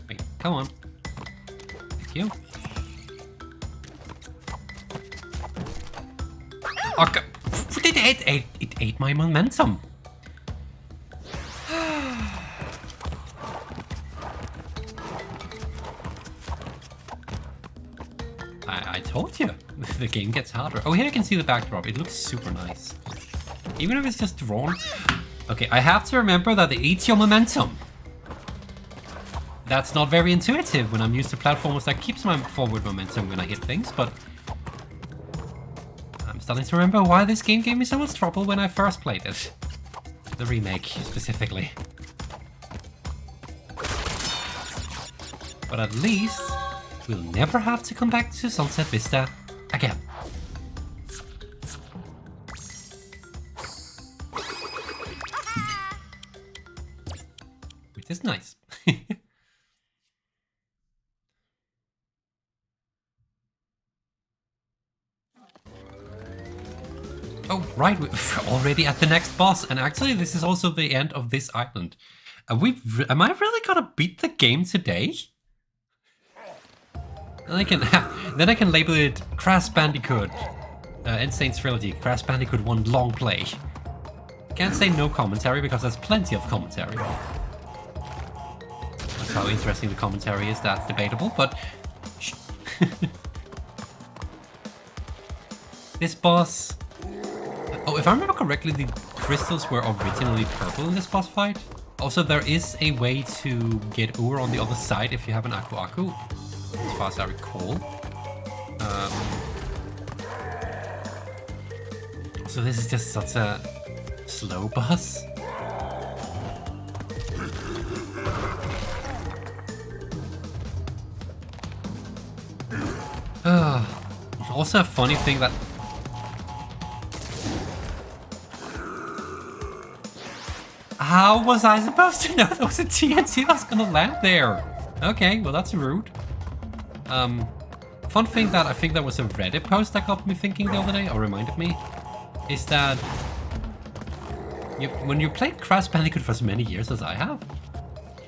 S1: Wait, come on. Thank you. Okay. It ate my momentum. I told you, the game gets harder. Oh, here you can see the backdrop. It looks super nice. Even if it's just drawn. Okay, I have to remember that it eats your momentum. That's not very intuitive when I'm used to platformers that keeps my forward momentum when I hit things, but I'm starting to remember why this game gave me so much trouble when I first played it. The remake, specifically. But at least we'll never have to come back to Sunset Vista again. Which is nice. Oh, right, we're already at the next boss, and actually this is also the end of this island. Am I really gonna beat the game today? And then I can label it Crash Bandicoot, Sane Trilogy, Crash Bandicoot 1 long play. Can't say no commentary because there's plenty of commentary. That's how interesting the commentary is, that's debatable, but shh. This boss. Oh, if I remember correctly, the crystals were originally purple in this boss fight. Also, there is a way to get over on the other side if you have an Aku Aku, as far as I recall. So this is just such a slow boss. Also a funny thing that how was I supposed to know there was a TNT that's gonna land there? Okay, well that's rude. Fun thing that I think that was a Reddit post that got me thinking the other day, or reminded me, is that when you played Crash Bandicoot for as many years as I have,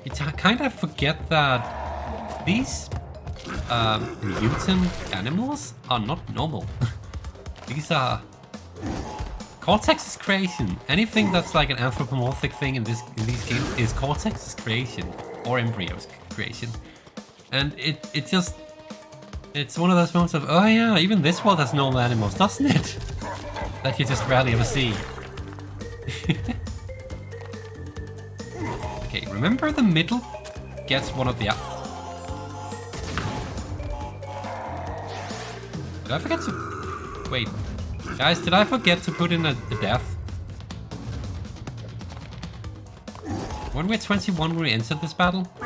S1: you kind of forget that these mutant animals are not normal. These are Cortex's creation. Anything that's like an anthropomorphic thing in these games is Cortex's creation, or embryos. creation. And it's one of those moments of, oh yeah, even this world has normal animals, doesn't it? That you just rarely ever see. Okay, remember the middle gets one of the... Did I forget to... Wait. Guys, did I forget to put in a death? Weren't we at 21 when we entered this battle? I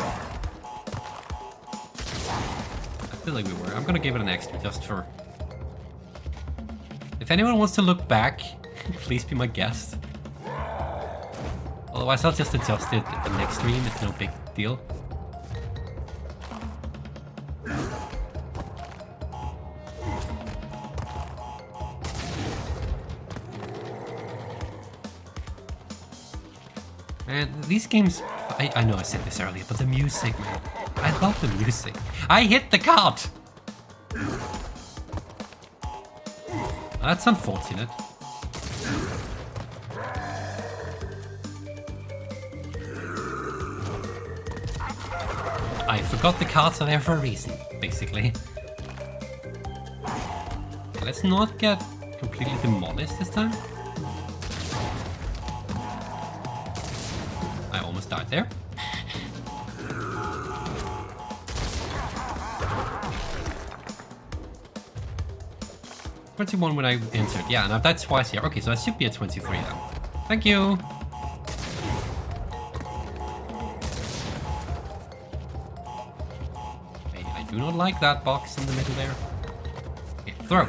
S1: feel like we were. I'm gonna give it an extra just for... If anyone wants to look back, please be my guest. Otherwise I'll just adjust it at the next stream, it's no big deal. Man, these games... I know I said this earlier, but the music, man. I love the music. I hit the cart! That's unfortunate. I forgot the carts are there for a reason, basically. Let's not get completely demolished this time. I almost died there. $21 when I entered. Yeah, and I've died twice here. Okay, so I should be at 23 then. Thank you. Okay, I do not like that box in the middle there. Okay, throw.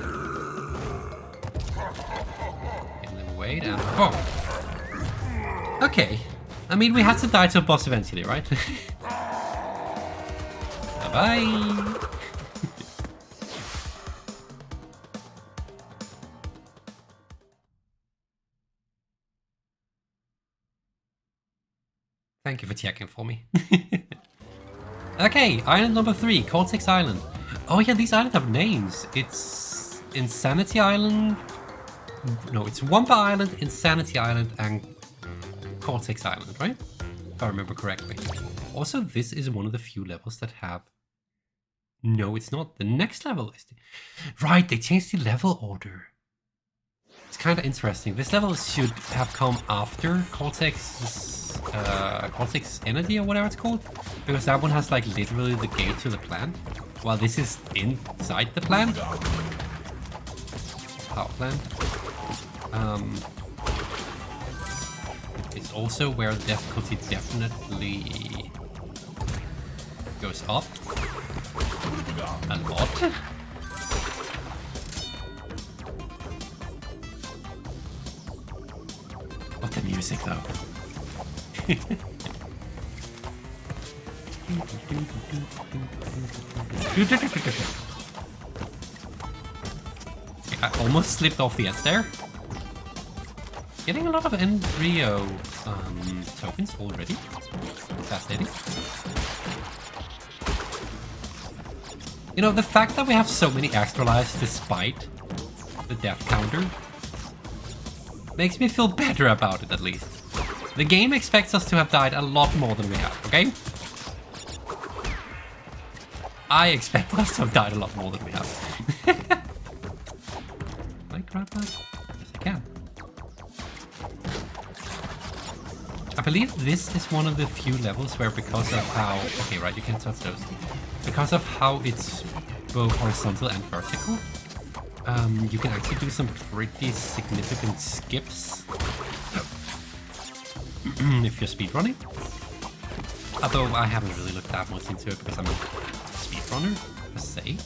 S1: Okay, then wait and boom. Okay. I mean, we had to die to a boss eventually, right? Bye-bye. Thank you for checking for me. Okay, island number 3, Cortex Island. Oh yeah, these islands have names. It's Insanity Island. No, it's Wumpa Island, Insanity Island, and Cortex Island, right? If I remember correctly. Also, this is one of the few levels that have... No, it's not. The next level is... Right, they changed the level order. It's kind of interesting. This level should have come after Cortex Energy or whatever it's called, because that one has like literally the gate to the plant, while this is inside the plant. Power plant. It's also where the difficulty definitely goes up a lot. What the music though. I almost slipped off the edge there. Getting a lot of embryo tokens already. Fascinating. You know, the fact that we have so many extra lives despite the death counter makes me feel better about it, at least. The game expects us to have died a lot more than we have, okay? I expect us to have died a lot more than we have. Can I grab that? Yes, I can. I believe this is one of the few levels where, because of how... Okay, right, you can touch those. Because of how it's both horizontal and vertical, you can actually do some pretty significant skips if you're speedrunning. Although I haven't really looked that much into it because I'm a speedrunner, per se.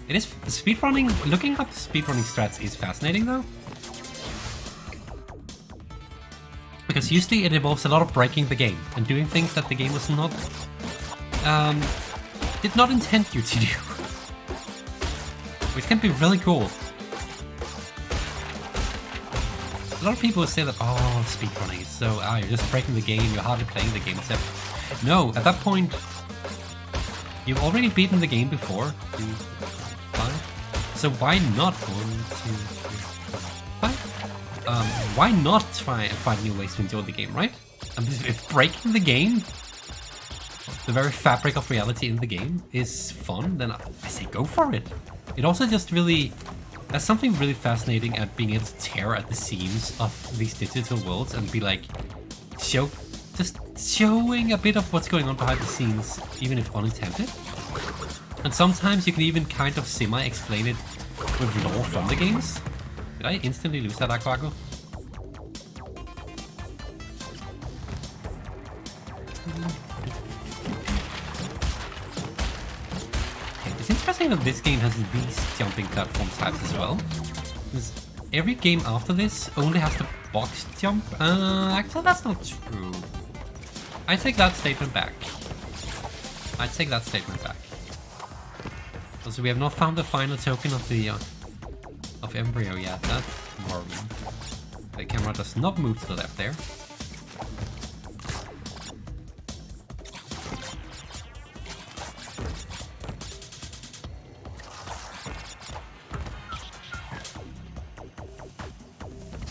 S1: It is speedrunning. Looking up speedrunning strats is fascinating though, because usually it involves a lot of breaking the game and doing things that the game was not did not intend you to do, which can be really cool. A lot of people say that, oh, speedrunning is so, you're just breaking the game, you're hardly playing the game, except... No, at that point, you've already beaten the game before. So why not 1, 2, 3, 5? Why not try and find new ways to enjoy the game, right? If breaking the game the very fabric of reality in the game is fun, then I say go for it. It also just really... There's something really fascinating at being able to tear at the seams of these digital worlds and be like... just showing a bit of what's going on behind the scenes, even if unintended. And sometimes you can even kind of semi-explain it with lore from the games. Did I instantly lose that Aquago? It's interesting that this game has these jumping platform types as well. Because every game after this only has the box jump. Actually, that's not true. I take that statement back. I take that statement back. Also, we have not found the final token of the of Embryo yet. That's worrying. The camera does not move to the left there.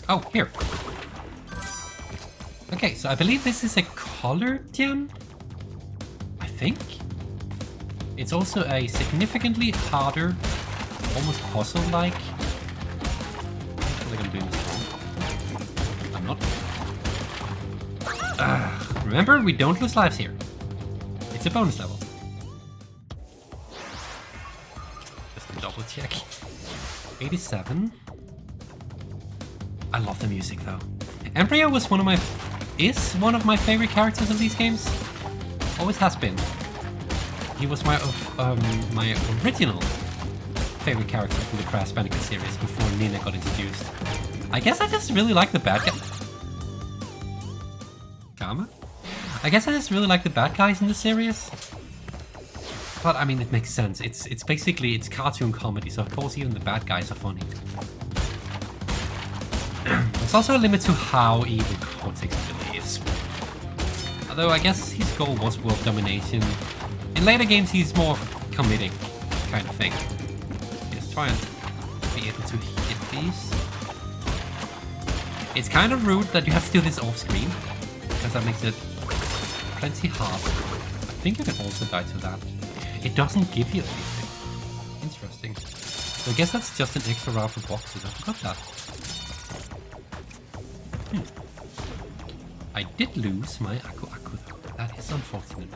S1: Oh, here. Okay, so I believe this is a color gem. I think. It's also a significantly harder, almost puzzle-like. I feel like I'm doing this wrong. I'm not. Remember, we don't lose lives here. It's a bonus level. Just a double check. 87. I love the music though. Embryo was is one of my favorite characters of these games. Always has been. He was my original favorite character from the Crash Bandicoot series before Nina got introduced. I guess I just really like the bad guy. Karma? I guess I just really like the bad guys in the series. But I mean, it makes sense. It's basically cartoon comedy, so of course even the bad guys are funny. There's also a limit to how evil Cortex really is. Although I guess his goal was world domination. In later games he's more committing kind of thing. Just try and be able to hit these. It's kind of rude that you have to do this off screen, because that makes it plenty hard. I think you can also die to that. It doesn't give you anything. Interesting. So I guess that's just an extra route for boxes. I forgot that. I did lose my Aku though. That is unfortunate.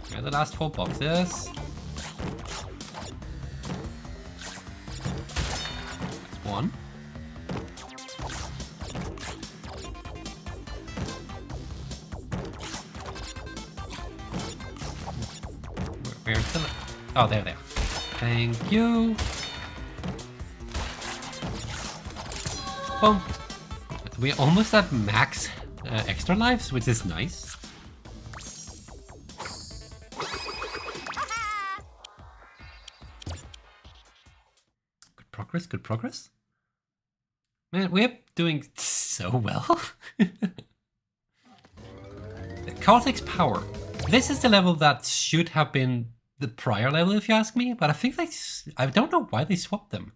S1: Here are the last 4 boxes. That's 1. Where's the... Oh, there they are. Thank you. Boom. We're almost at max extra lives, which is nice. Good progress, good progress. Man, we're doing so well. Cortex Power. This is the level that should have been the prior level, if you ask me, but I think I don't know why they swapped them.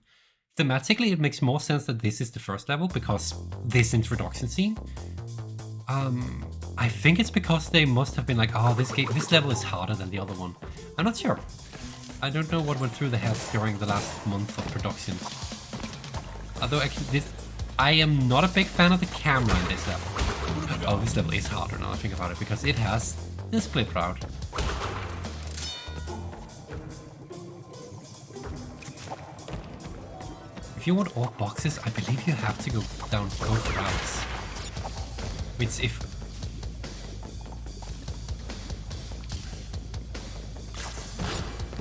S1: Thematically, it makes more sense that this is the first level because this introduction scene. I think it's because they must have been like, oh, this level is harder than the other one. I'm not sure. I don't know what went through the heads during the last month of production. Although I am not a big fan of the camera in this level. Oh, this level is harder now I think about it because it has the split route. If you want all boxes, I believe you have to go down both routes. Which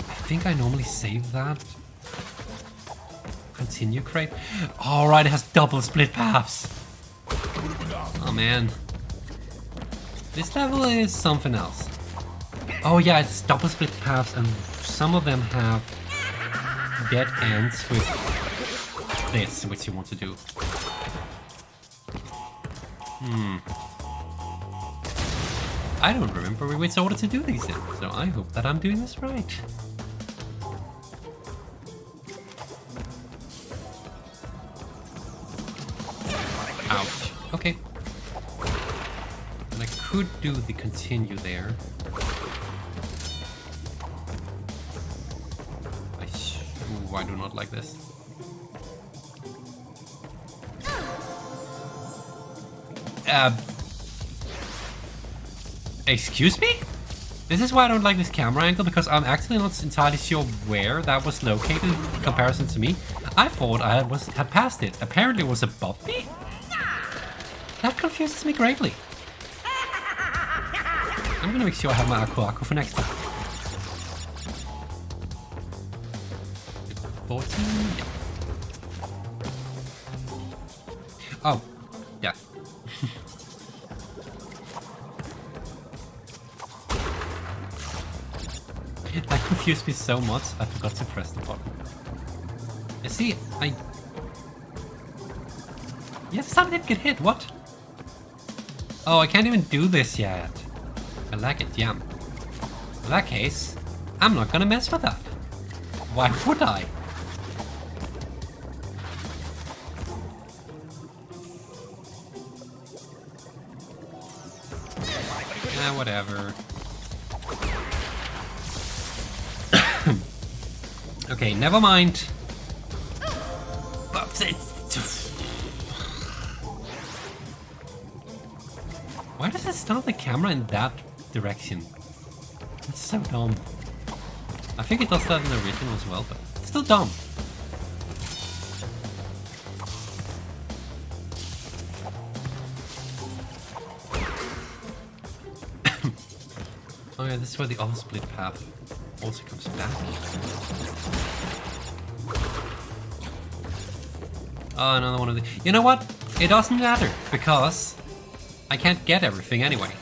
S1: I think I normally save that. Continue crate. Alright, it has double split paths. Oh man. This level is something else. Oh yeah, it's double split paths and some of them have dead ends with this, which you want to do. I don't remember which order to do these in, so I hope that I'm doing this right. Okay. And I could do the continue there. Ooh, I do not like this. Excuse me? This is why I don't like this camera angle, because I'm actually not entirely sure where that was located in comparison to me. I thought I had passed it. Apparently it was above me? That confuses me greatly. I'm gonna make sure I have my Aku for next time. 14? Yeah. Oh, yeah. That confused me so much, I forgot to press the button. You see, yes, something didn't get hit, what? Oh, I can't even do this yet. I like it, yeah. In that case, I'm not gonna mess with that. Why would I? Whatever. Okay, never mind. Why does it start the camera in that direction? It's so dumb. I think it does that in the original as well, but it's still dumb. Oh yeah, this is where the other split path also comes back. Oh, another one of the... You know what? It doesn't matter, because I can't get everything anyway. In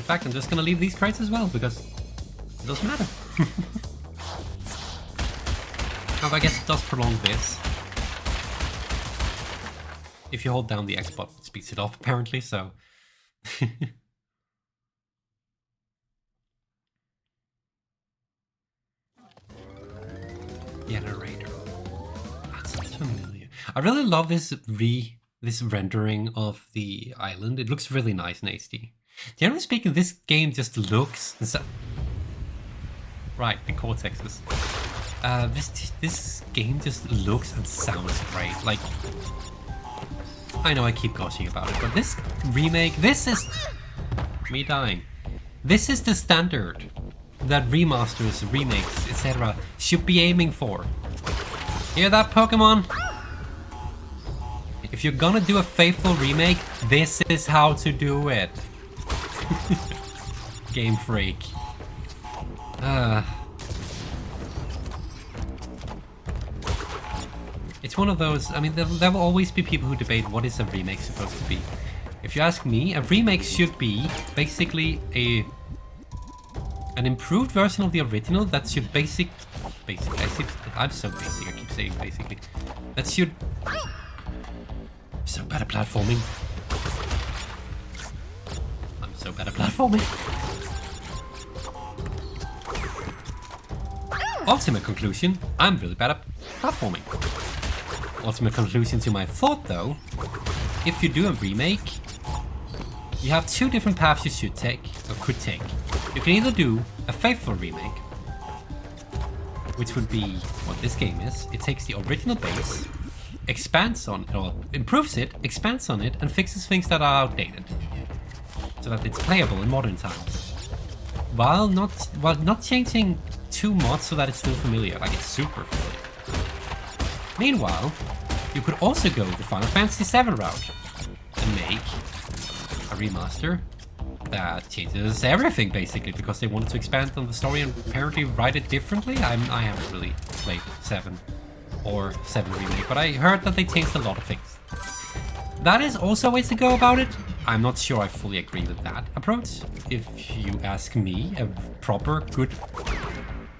S1: fact, I'm just gonna leave these crates as well, because it doesn't matter. Oh, I guess it does prolong this. If you hold down the X button, it speeds it up, apparently, so... Generator. That sounds familiar. I really love this rendering of the island. It looks really nice in HD. Generally speaking, this game just looks... Right, the cortexes. This game just looks and sounds great. Like, I know I keep gushing about it, but this remake, this is me dying. This is the standard that remasters, remakes, etc. should be aiming for. Hear that, Pokemon? If you're gonna do a faithful remake, this is how to do it. Game Freak. It's one of those, I mean, there will always be people who debate what is a remake supposed to be. If you ask me, a remake should be basically an improved version of the original that should I'm so basic, I keep saying basically. That should... I'm so bad at platforming. I'm so bad at platforming. Ultimate conclusion, I'm really bad at platforming. Ultimate conclusion to my thought though, if you do a remake, you have two different paths you should take, or could take. You can either do a faithful remake, which would be what this game is. It takes the original base, expands on it, or improves it, expands on it, and fixes things that are outdated, so that it's playable in modern times, while not changing too much so that it's still familiar, like it's super familiar. Meanwhile, you could also go the Final Fantasy VII route and make a remaster that changes everything basically, because they wanted to expand on the story and apparently write it differently. I haven't really played 7 or 7 Remake, but I heard that they changed a lot of things. That is also ways to go about it. I'm not sure I fully agree with that approach. If you ask me, a proper good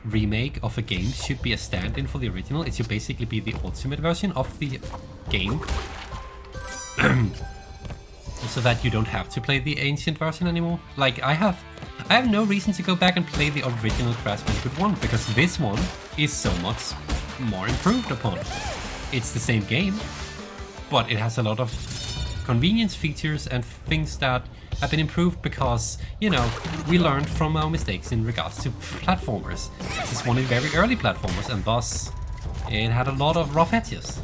S1: remake of a game should be a stand-in for the original. It should basically be the ultimate version of the game. So that you don't have to play the ancient version anymore. Like, I have no reason to go back and play the original Crash Bandicoot 1, because this one is so much more improved upon. It's the same game, but it has a lot of convenience features and things that have been improved because, you know, we learned from our mistakes in regards to platformers. This is one of the very early platformers, and thus it had a lot of rough edges.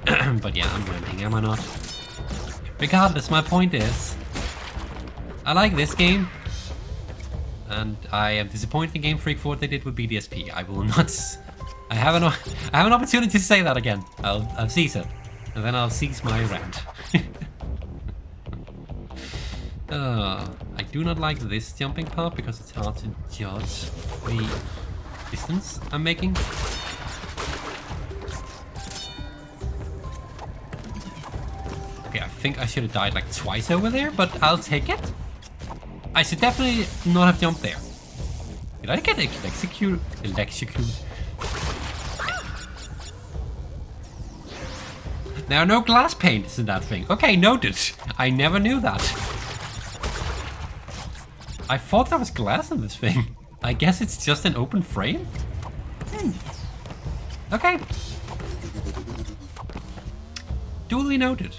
S1: But yeah, I'm rambling, am I not? Regardless, my point is, I like this game, and I am disappointed in Game Freak for what they did with BDSP. I will not. I have an opportunity to say that again. I'll seize it, and then I'll cease my rant. I do not like this jumping part because it's hard to judge the distance I'm making. Okay, I think I should have died like twice over there, but I'll take it. I should definitely not have jumped there. Did I get electrocuted? There are no glass panes in that thing. Okay, noted. I never knew that. I thought there was glass in this thing. I guess it's just an open frame? Okay. Duly noted.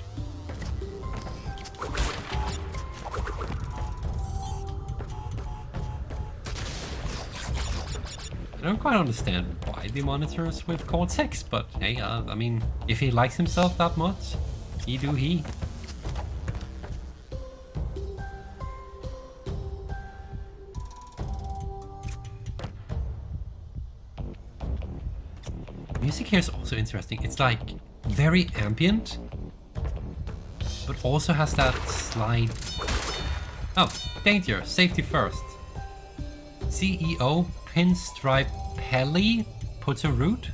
S1: I don't quite understand why the monitor's with Cortex, but hey, I mean, if he likes himself that much, he do he. Music here is also interesting. It's like very ambient, but also has that slight... Oh, danger, safety first. CEO Pinstripe Pelly puts a root.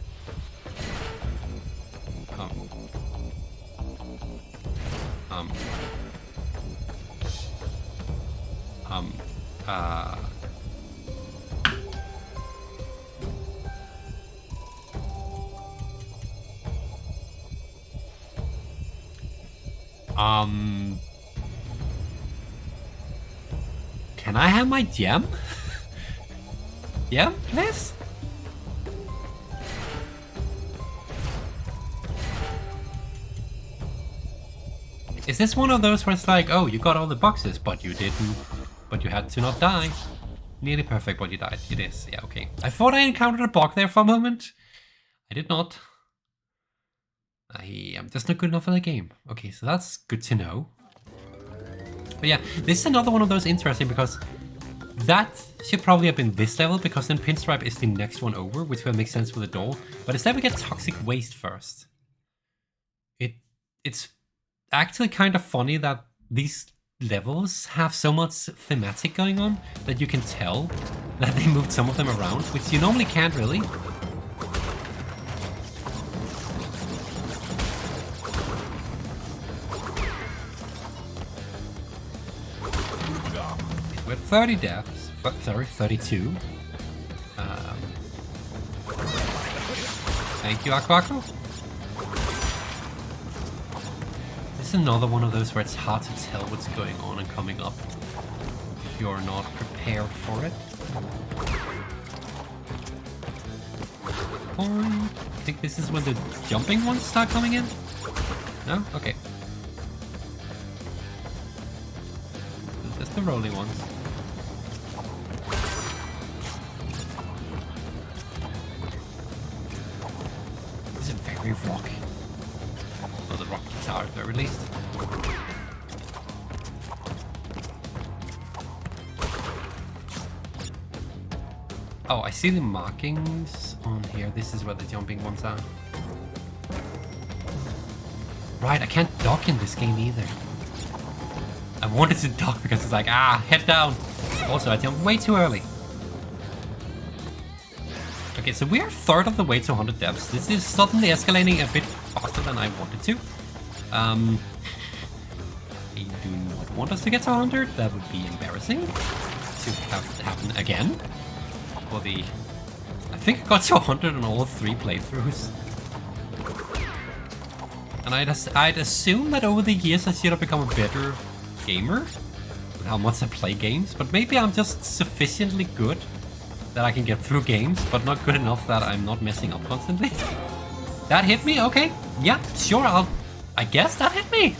S1: Can I have my gem? Yeah, please? Is this one of those where it's like, oh, you got all the boxes, but you didn't, but you had to not die? Nearly perfect, but you died. It is, yeah, okay. I thought I encountered a bug there for a moment. I did not. I am just not good enough for the game. Okay, so that's good to know. But yeah, this is another one of those interesting because that should probably have been this level because then Pinstripe is the next one over, which will make sense with the door. But instead we get Toxic Waste first. It's actually kind of funny that these levels have so much thematic going on that you can tell that they moved some of them around, which you normally can't really. With 30 deaths, sorry, 32. Thank you, Aquaco. This is another one of those where it's hard to tell what's going on and coming up if you're not prepared for it. I think this is when the jumping ones start coming in? No? Okay. Just the rolling ones. This is very rocky. Or the rocky tower at the very least. Oh, I see the markings on here. This is where the jumping ones are. Right, I can't dock in this game either. I wanted to dock because it's like, head down. Also, I jumped way too early. Okay, so we are third of the way to 100 depths. This is suddenly escalating a bit faster than I wanted to. I do not want us to get to 100. That would be embarrassing to have to happen again. For the... I think I got to 100 on all 3 playthroughs. And I'd assume that over the years I should have become a better gamer with how much I play games, but maybe I'm just sufficiently good that I can get through games, but not good enough that I'm not messing up constantly. That hit me? Okay. Yeah, sure, I guess that hit me.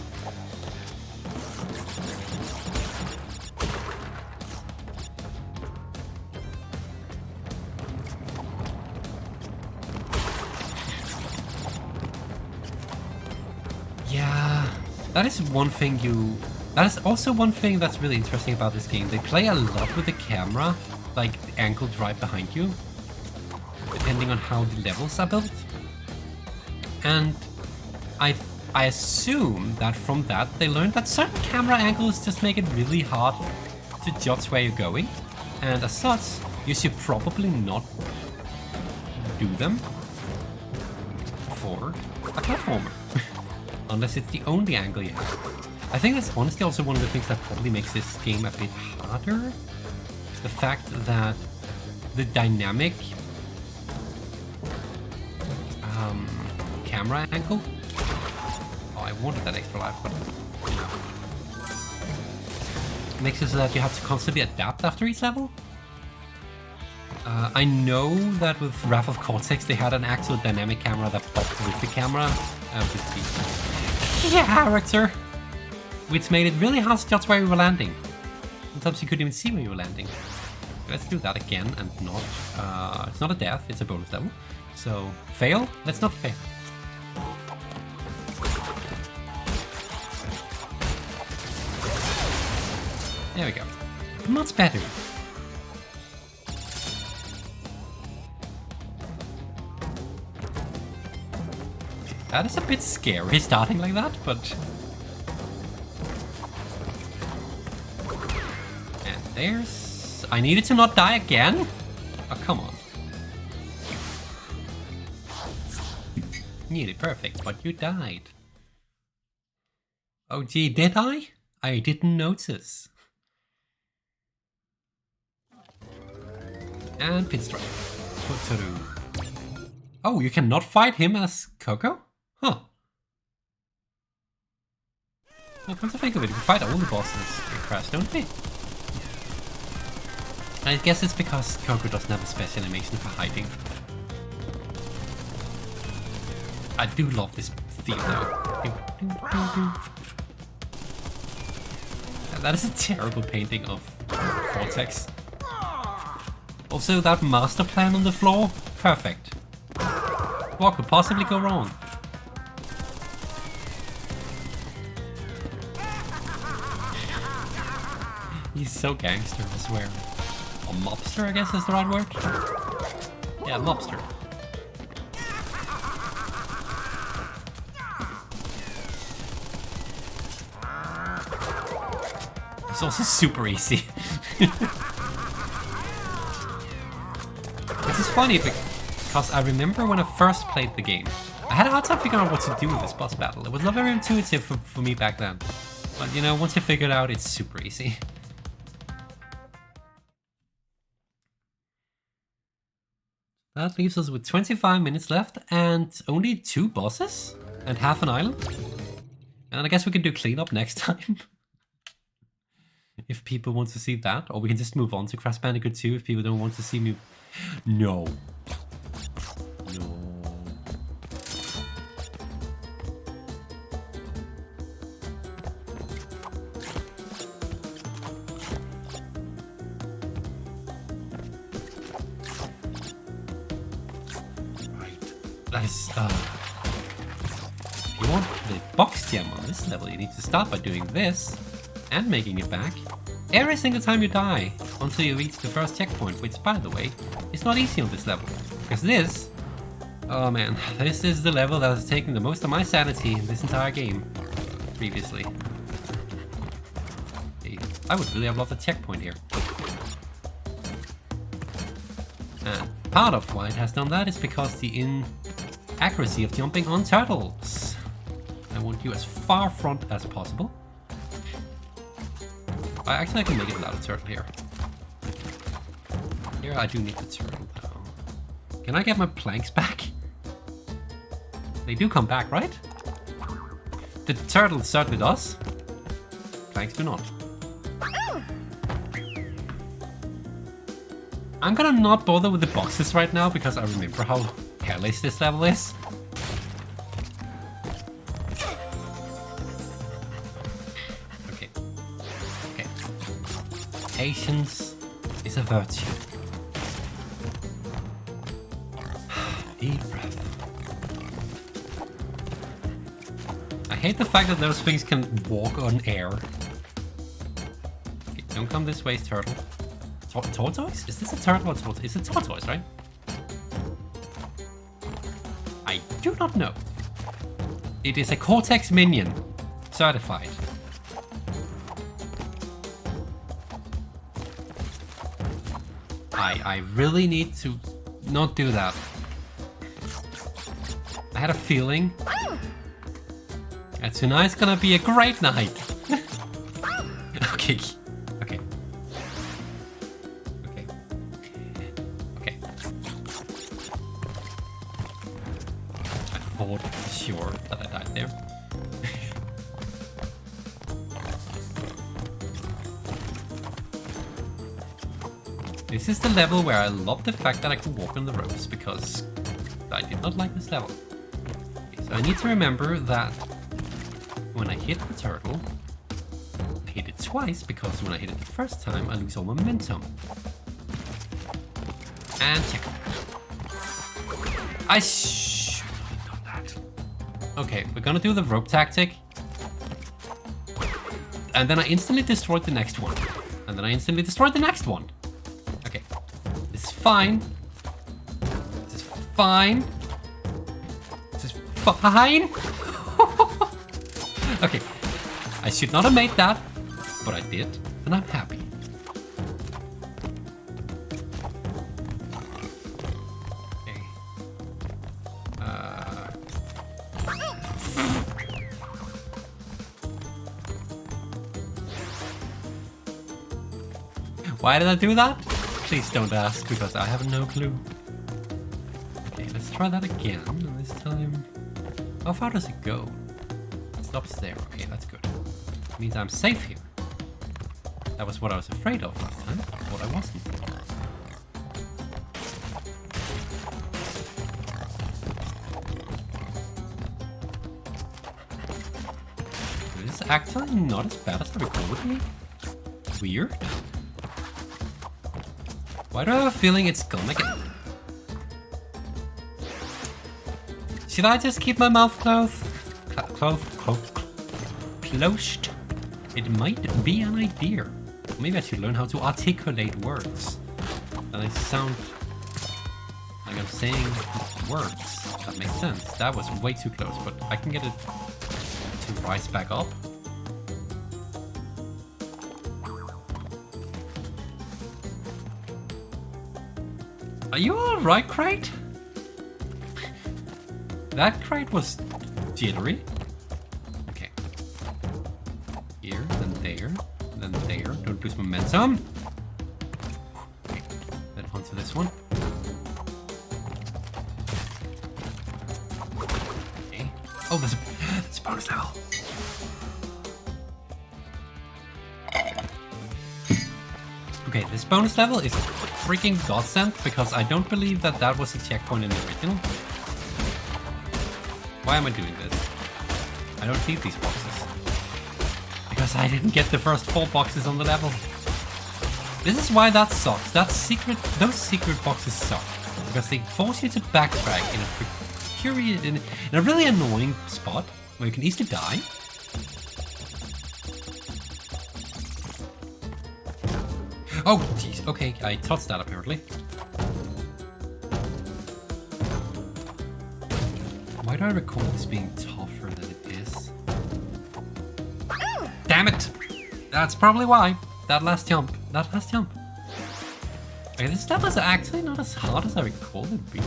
S1: Yeah, that is one thing that is also one thing that's really interesting about this game. They play a lot with the camera, like angled right behind you, depending on how the levels are built. And I assume that from that they learned that certain camera angles just make it really hard to judge where you're going, and as such, you should probably not do them for a platformer, unless it's the only angle you have. I think that's honestly also one of the things that probably makes this game a bit harder. The fact that the dynamic camera angle. Oh, I wanted that extra life, but makes it so that you have to constantly adapt after each level. I know that with Wrath of Cortex they had an actual dynamic camera that popped with the camera with the character, which made it really hard to judge where you were landing. Sometimes you couldn't even see where you were landing. Let's do that again and not... it's not a death, it's a bonus level. So, fail? Let's not fail. There we go. Much better. That is a bit scary starting like that, but... And there's... I needed to not die again? Oh, come on. Nearly perfect, but you died. Oh gee, did I? I didn't notice. And pinstripe. Oh, you cannot fight him as Coco? Huh. Well, come to think of it, we fight all the bosses in Crash, don't we? I guess it's because Coco doesn't have a special animation for hiding. I do love this theme though. That is a terrible painting of Cortex. Also, that master plan on the floor, perfect. What could possibly go wrong? He's so gangster, I swear. A mobster, I guess is the right word? Yeah, mobster. It's also super easy. This is funny because I remember when I first played the game, I had a hard time figuring out what to do with this boss battle. It was not very intuitive for me back then. But you know, once you figure it out, it's super easy. That leaves us with 25 minutes left and only 2 bosses and half an island. And I guess we can do cleanup next time. If people want to see that, or we can just move on to Crash Bandicoot 2 if people don't want to see me. No. No. That is, if you want the box gem on this level, you need to start by doing this and making it back every single time you die until you reach the first checkpoint, which, by the way, is not easy on this level. Because this, oh man, this is the level that has taken the most of my sanity in this entire game previously. Hey, I would really have loved a checkpoint here. And part of why it has done that is because the inaccuracy of jumping on turtles. I want you as far front as possible. I can make it without a turtle here. Here I do need the turtle though. Can I get my planks back? They do come back, right? The turtle certainly does. Planks do not. I'm gonna not bother with the boxes right now because I remember how hellish this level is. Patience is a virtue. Deep breath. I hate the fact that those things can walk on air. Okay, don't come this way, turtle. Tortoise? Is this a turtle or tortoise? It's a tortoise, right? I do not know. It is a Cortex minion. Certified. I really need to not do that. I had a feeling that tonight's gonna be a great night. Okay. Okay. Okay. Okay. I thought for sure that I died there. This is the level where I love the fact that I can walk on the ropes, because I did not like this level. Okay, so I need to remember that when I hit the turtle, I hit it twice, because when I hit it the first time, I lose all momentum. And check. I should have done that. Okay, we're gonna do the rope tactic. And then I instantly destroyed the next one. And then I instantly destroyed the next one. This is fine. This is fine. This is fine. Okay. I should not have made that, but I did, and I'm happy. Okay. Why did I do that? Please don't ask, because I have no clue. Okay, let's try that again, and this time... How far does it go? It stops there. Okay, that's good. It means I'm safe here. That was what I was afraid of last time, but I wasn't. This is actually not as bad as I recorded me. Weird. Why do I have a feeling it's gonna get... Should I just keep my mouth closed? Closed? It might be an idea. Maybe I should learn how to articulate words. And I sound like I'm saying words. That makes sense. That was way too close, but I can get it to rise back up. Are you alright, Crate? That Crate was jittery. Okay. Here, then there, then there. Don't lose momentum. Okay. Then onto this one. Okay. Oh, there's a bonus level. Okay, this bonus level is freaking godsend, because I don't believe that that was a checkpoint in the original. Why am I doing this? I don't need these boxes. Because I didn't get the first 4 boxes on the level. This is why that sucks. Those secret boxes suck. Because they force you to backtrack in a really annoying spot where you can easily die. Oh, jeez. Okay, I touched that apparently. Why do I recall this being tougher than it is? Damn it! That's probably why. That last jump. Okay, this stuff is actually not as hard as I recall it being.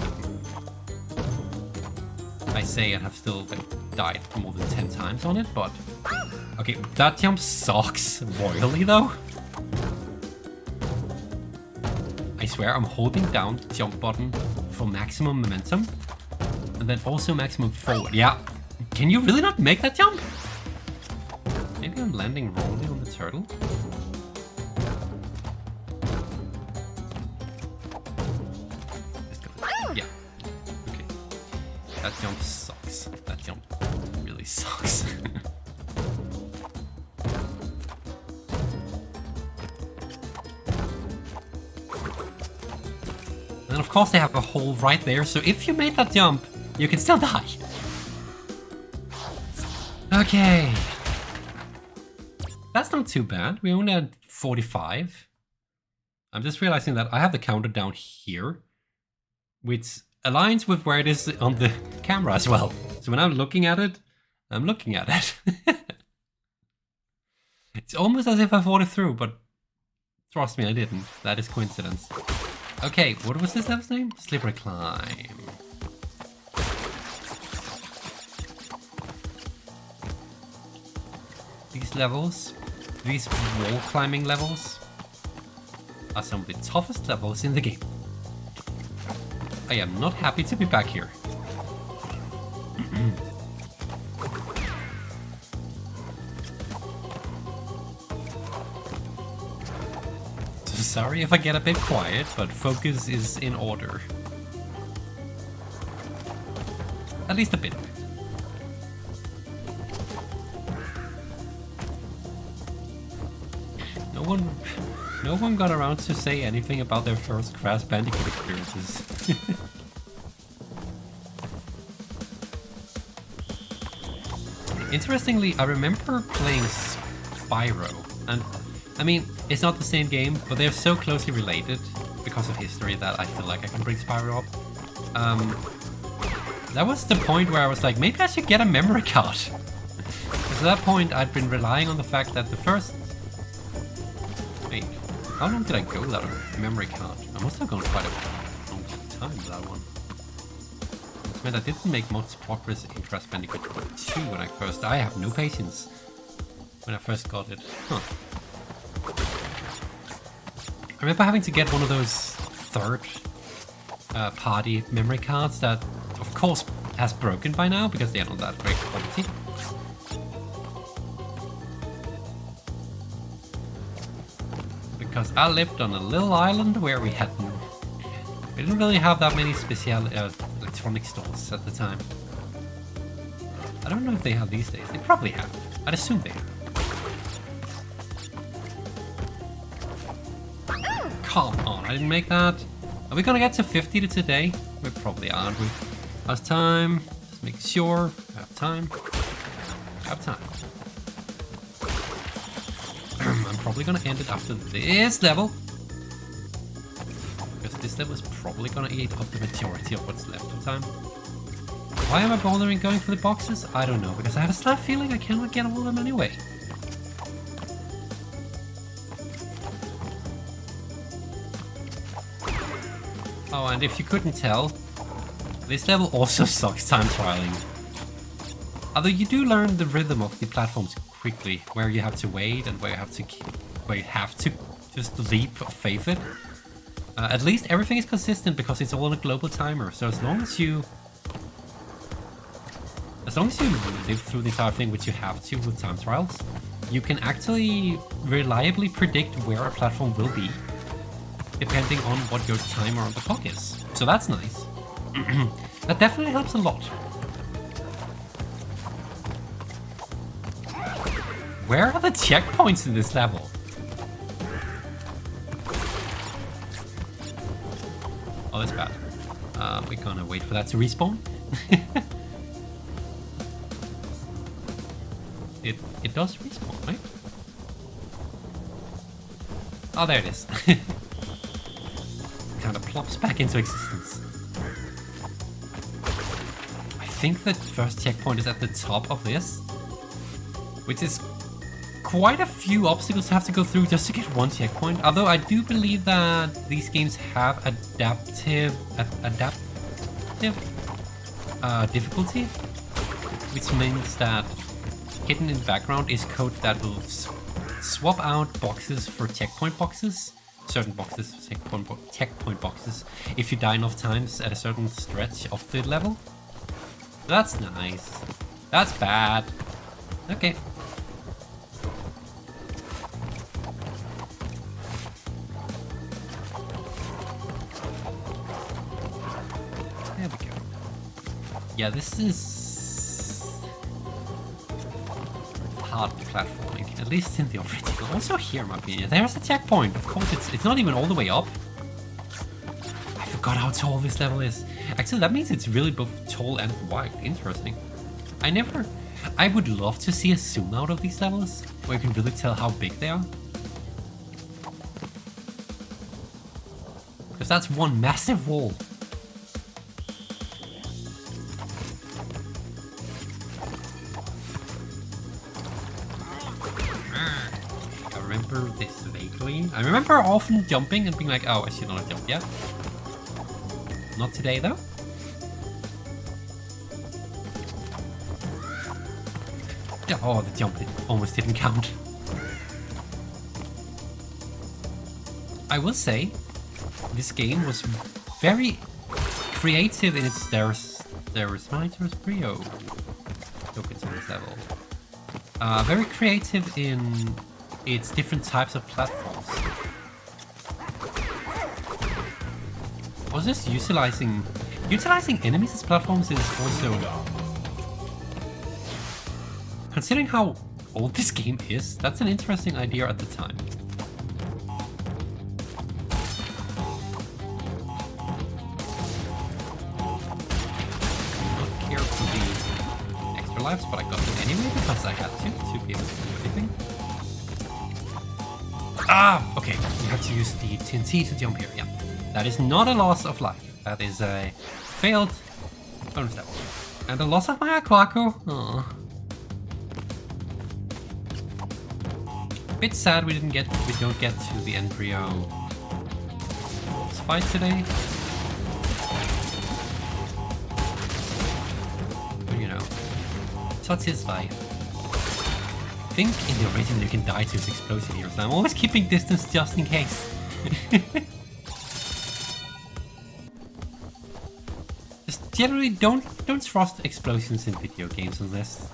S1: I say I have still died more than 10 times on it, but... Okay, that jump sucks royally though. I swear I'm holding down the jump button for maximum momentum. And then also maximum forward. Yeah. Can you really not make that jump? Maybe I'm landing wrongly on the turtle. Yeah. Okay. That jump sucks. That jump really sucks. And of course they have a hole right there, so if you made that jump, you can still die. Okay. That's not too bad. We only had 45. I'm just realizing that I have the counter down here, which aligns with where it is on the camera as well. So when I'm looking at it, I'm looking at it. It's almost as if I thought it through, but trust me, I didn't. That is coincidence. Okay, what was this level's name? Slippery Climb. These levels, these wall climbing levels, are some of the toughest levels in the game. I am not happy to be back here. So sorry if I get a bit quiet, but focus is in order. At least a bit. No one got around to say anything about their first Crash Bandicoot experiences. Interestingly, I remember playing Spyro, and I mean, it's not the same game, but they're so closely related because of history that I feel like I can bring Spyro up. That was the point where I was like, maybe I should get a memory card. Because at that point, I'd been relying on the fact that the first... Wait, how long did I go without a memory card? I must have gone quite a long time with that one. Which meant I didn't make much progress in Crash Bandicoot 2 when I first... I have no patience when I first got it. Huh. I remember having to get one of those third party memory cards that, of course, has broken by now because they are not that great quality. Because I lived on a little island where we didn't really have that many special electronic stores at the time. I don't know if they have these days. They probably have. I'd assume they have. Come on, I didn't make that. Are we gonna get to 50 to today? We probably aren't we? How's time? Just make sure. I have time. I have time. I'm probably gonna end it after this level. Because this level is probably gonna eat up the majority of what's left of time. Why am I bothering going for the boxes? I don't know, because I have a slight feeling I cannot get all of them anyway. Oh, and if you couldn't tell, this level also sucks time trialing. Although you do learn the rhythm of the platforms quickly, where you have to wait and where you have to just leap or faith it. At least everything is consistent because it's all on a global timer. So as long as you live through the entire thing, which you have to with time trials, you can actually reliably predict where a platform will be, depending on what your timer on the clock is. So that's nice. That definitely helps a lot. Where are the checkpoints in this level? Oh, that's bad. We're gonna wait for that to respawn. It does respawn, right? Oh, there it is. Kind of plops back into existence. I think the first checkpoint is at the top of this, which is quite a few obstacles to have to go through just to get one checkpoint. Although I do believe that these games have adaptive difficulty, which means that hidden in the background is code that will swap out boxes for checkpoint boxes. Certain boxes, checkpoint boxes, if you die enough times at a certain stretch of the level. That's nice. That's bad. Okay. There we go. Yeah, this is hard platforming, at least in the original. Also here, in my opinion, there's a checkpoint. Of course, it's not even all the way up. I forgot how tall this level is. Actually, that means it's really both tall and wide. Interesting. I would love to see a zoom out of these levels, where you can really tell how big they are. Because that's one massive wall. I remember this vaguely. I remember often jumping and being like, oh, I should not have jumped yet. Not today, though. Oh, the jump almost didn't count. I will say, this game was very creative in its... There's Brio. Look at this level. Very creative in its different types of platforms. Was this utilizing enemies as platforms is also... Considering how old this game is, that's an interesting idea at the time. Not care for the extra lives, but I got them anyway because I had to be able to do everything. Ah, okay, you have to use the TNT to jump here, yeah. That is not a loss of life, that is a failed bonus level. And a loss of my Aquaco. Aww. Bit sad we don't get to the embryo fight today. But you know, such is life. I think in the original you can die to his explosion here, so I'm always keeping distance just in case. Just generally don't trust explosions in video games unless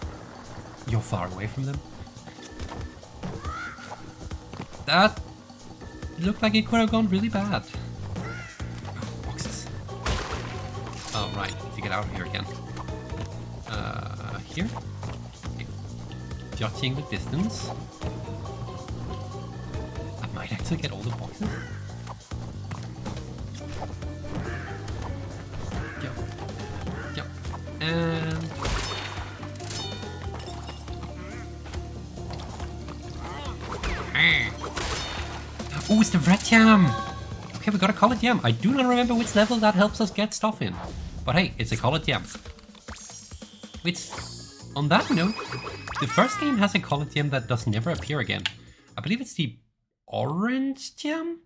S1: you're far away from them. That looked like it could have gone really bad. Oh, boxes. Oh, right. Need to get out of here again. Here? Okay. Judging the distance. I might actually get all the boxes. Jump. Jump. And... Oh, it's the red jam! Okay, we got a colored jam. I do not remember which level that helps us get stuff in. But hey, it's a colored jam. Which, on that note, the first game has a colored gem that does never appear again. I believe it's the orange gem?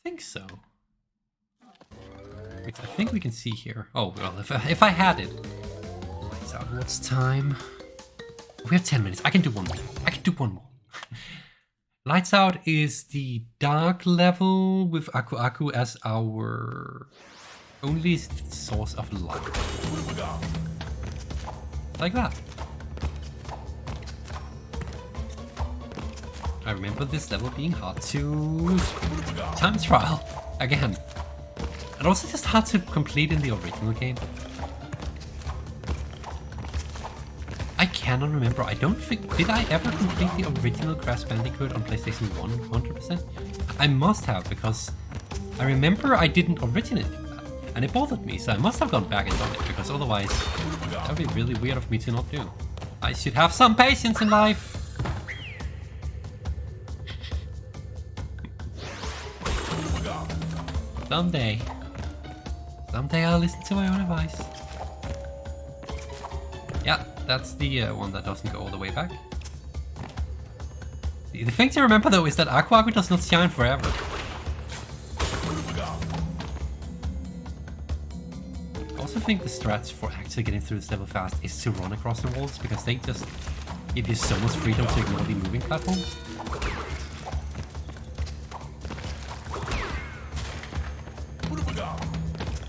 S1: I think so. Which I think we can see here. Oh, well, if I had it. Lights out, what's time? We have 10 minutes. I can do one more. I can do one more. Lights Out is the dark level with Aku Aku as our only source of light. Like that. I remember this level being hard to time trial again. And also just hard to complete in the original game. I cannot remember. I don't think... Did I ever complete the original Crash Bandicoot on PlayStation 1 100%? I must have, because I remember I didn't originally do that. And it bothered me, so I must have gone back and done it, because otherwise that would be really weird of me to not do. I should have some patience in life! Someday I'll listen to my own advice. Yeah, that's the one that doesn't go all the way back. The thing to remember though is that Aku Aku does not shine forever. I also think the strats for actually getting through this level fast is to run across the walls, because they just give you so much freedom to ignore the moving platforms.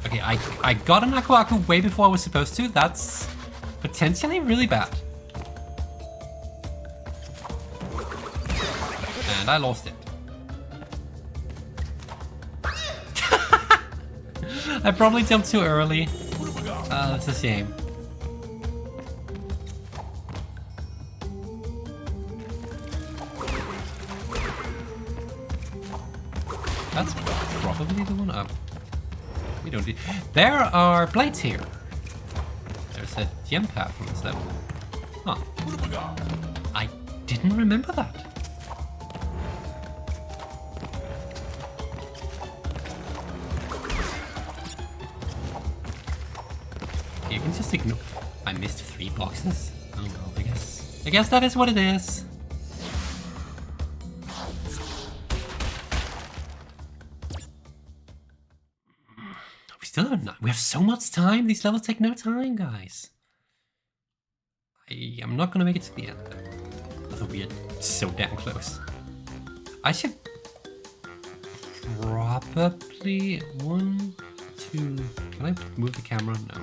S1: Okay, I got an Aku Aku way before I was supposed to. That's potentially really bad. And I lost it. I probably jumped too early. That's a shame. That's probably the one. We don't need... There are blades here. There's a gem path on this level. Huh. I didn't remember that. You can just ignore... I missed 3 boxes. Oh well, I guess that is what it is. We still have not... We have so much time. These levels take no time, guys. I'm not gonna make it to the end. Although we are so damn close. I should probably 1, 2. Can I move the camera? No.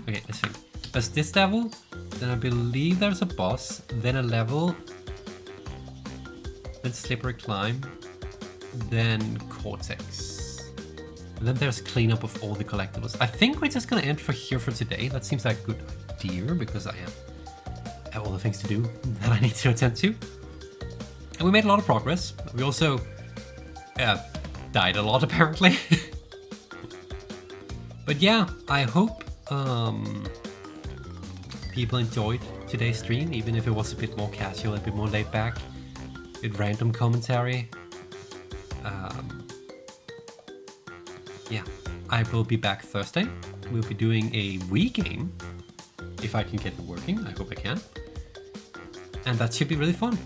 S1: Okay, let's see. There's this level, then I believe there's a boss, then a level, then slippery climb, then cortex. And then there's cleanup of all the collectibles. I think we're just gonna end here for today. That seems like a good idea because I have all the things to do that I need to attend to. And we made a lot of progress. We also died a lot apparently. But yeah, I hope people enjoyed today's stream, even if it was a bit more casual, a bit more laid back, with random commentary. Yeah, I will be back Thursday. We'll be doing a Wii game, if I can get it working. I hope I can. And that should be really fun.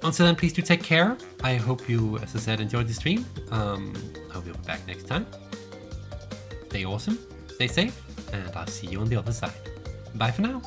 S1: Until then, please do take care. I hope you, as I said, enjoyed the stream. I'll be back next time. Stay awesome, stay safe, and I'll see you on the other side. Bye for now.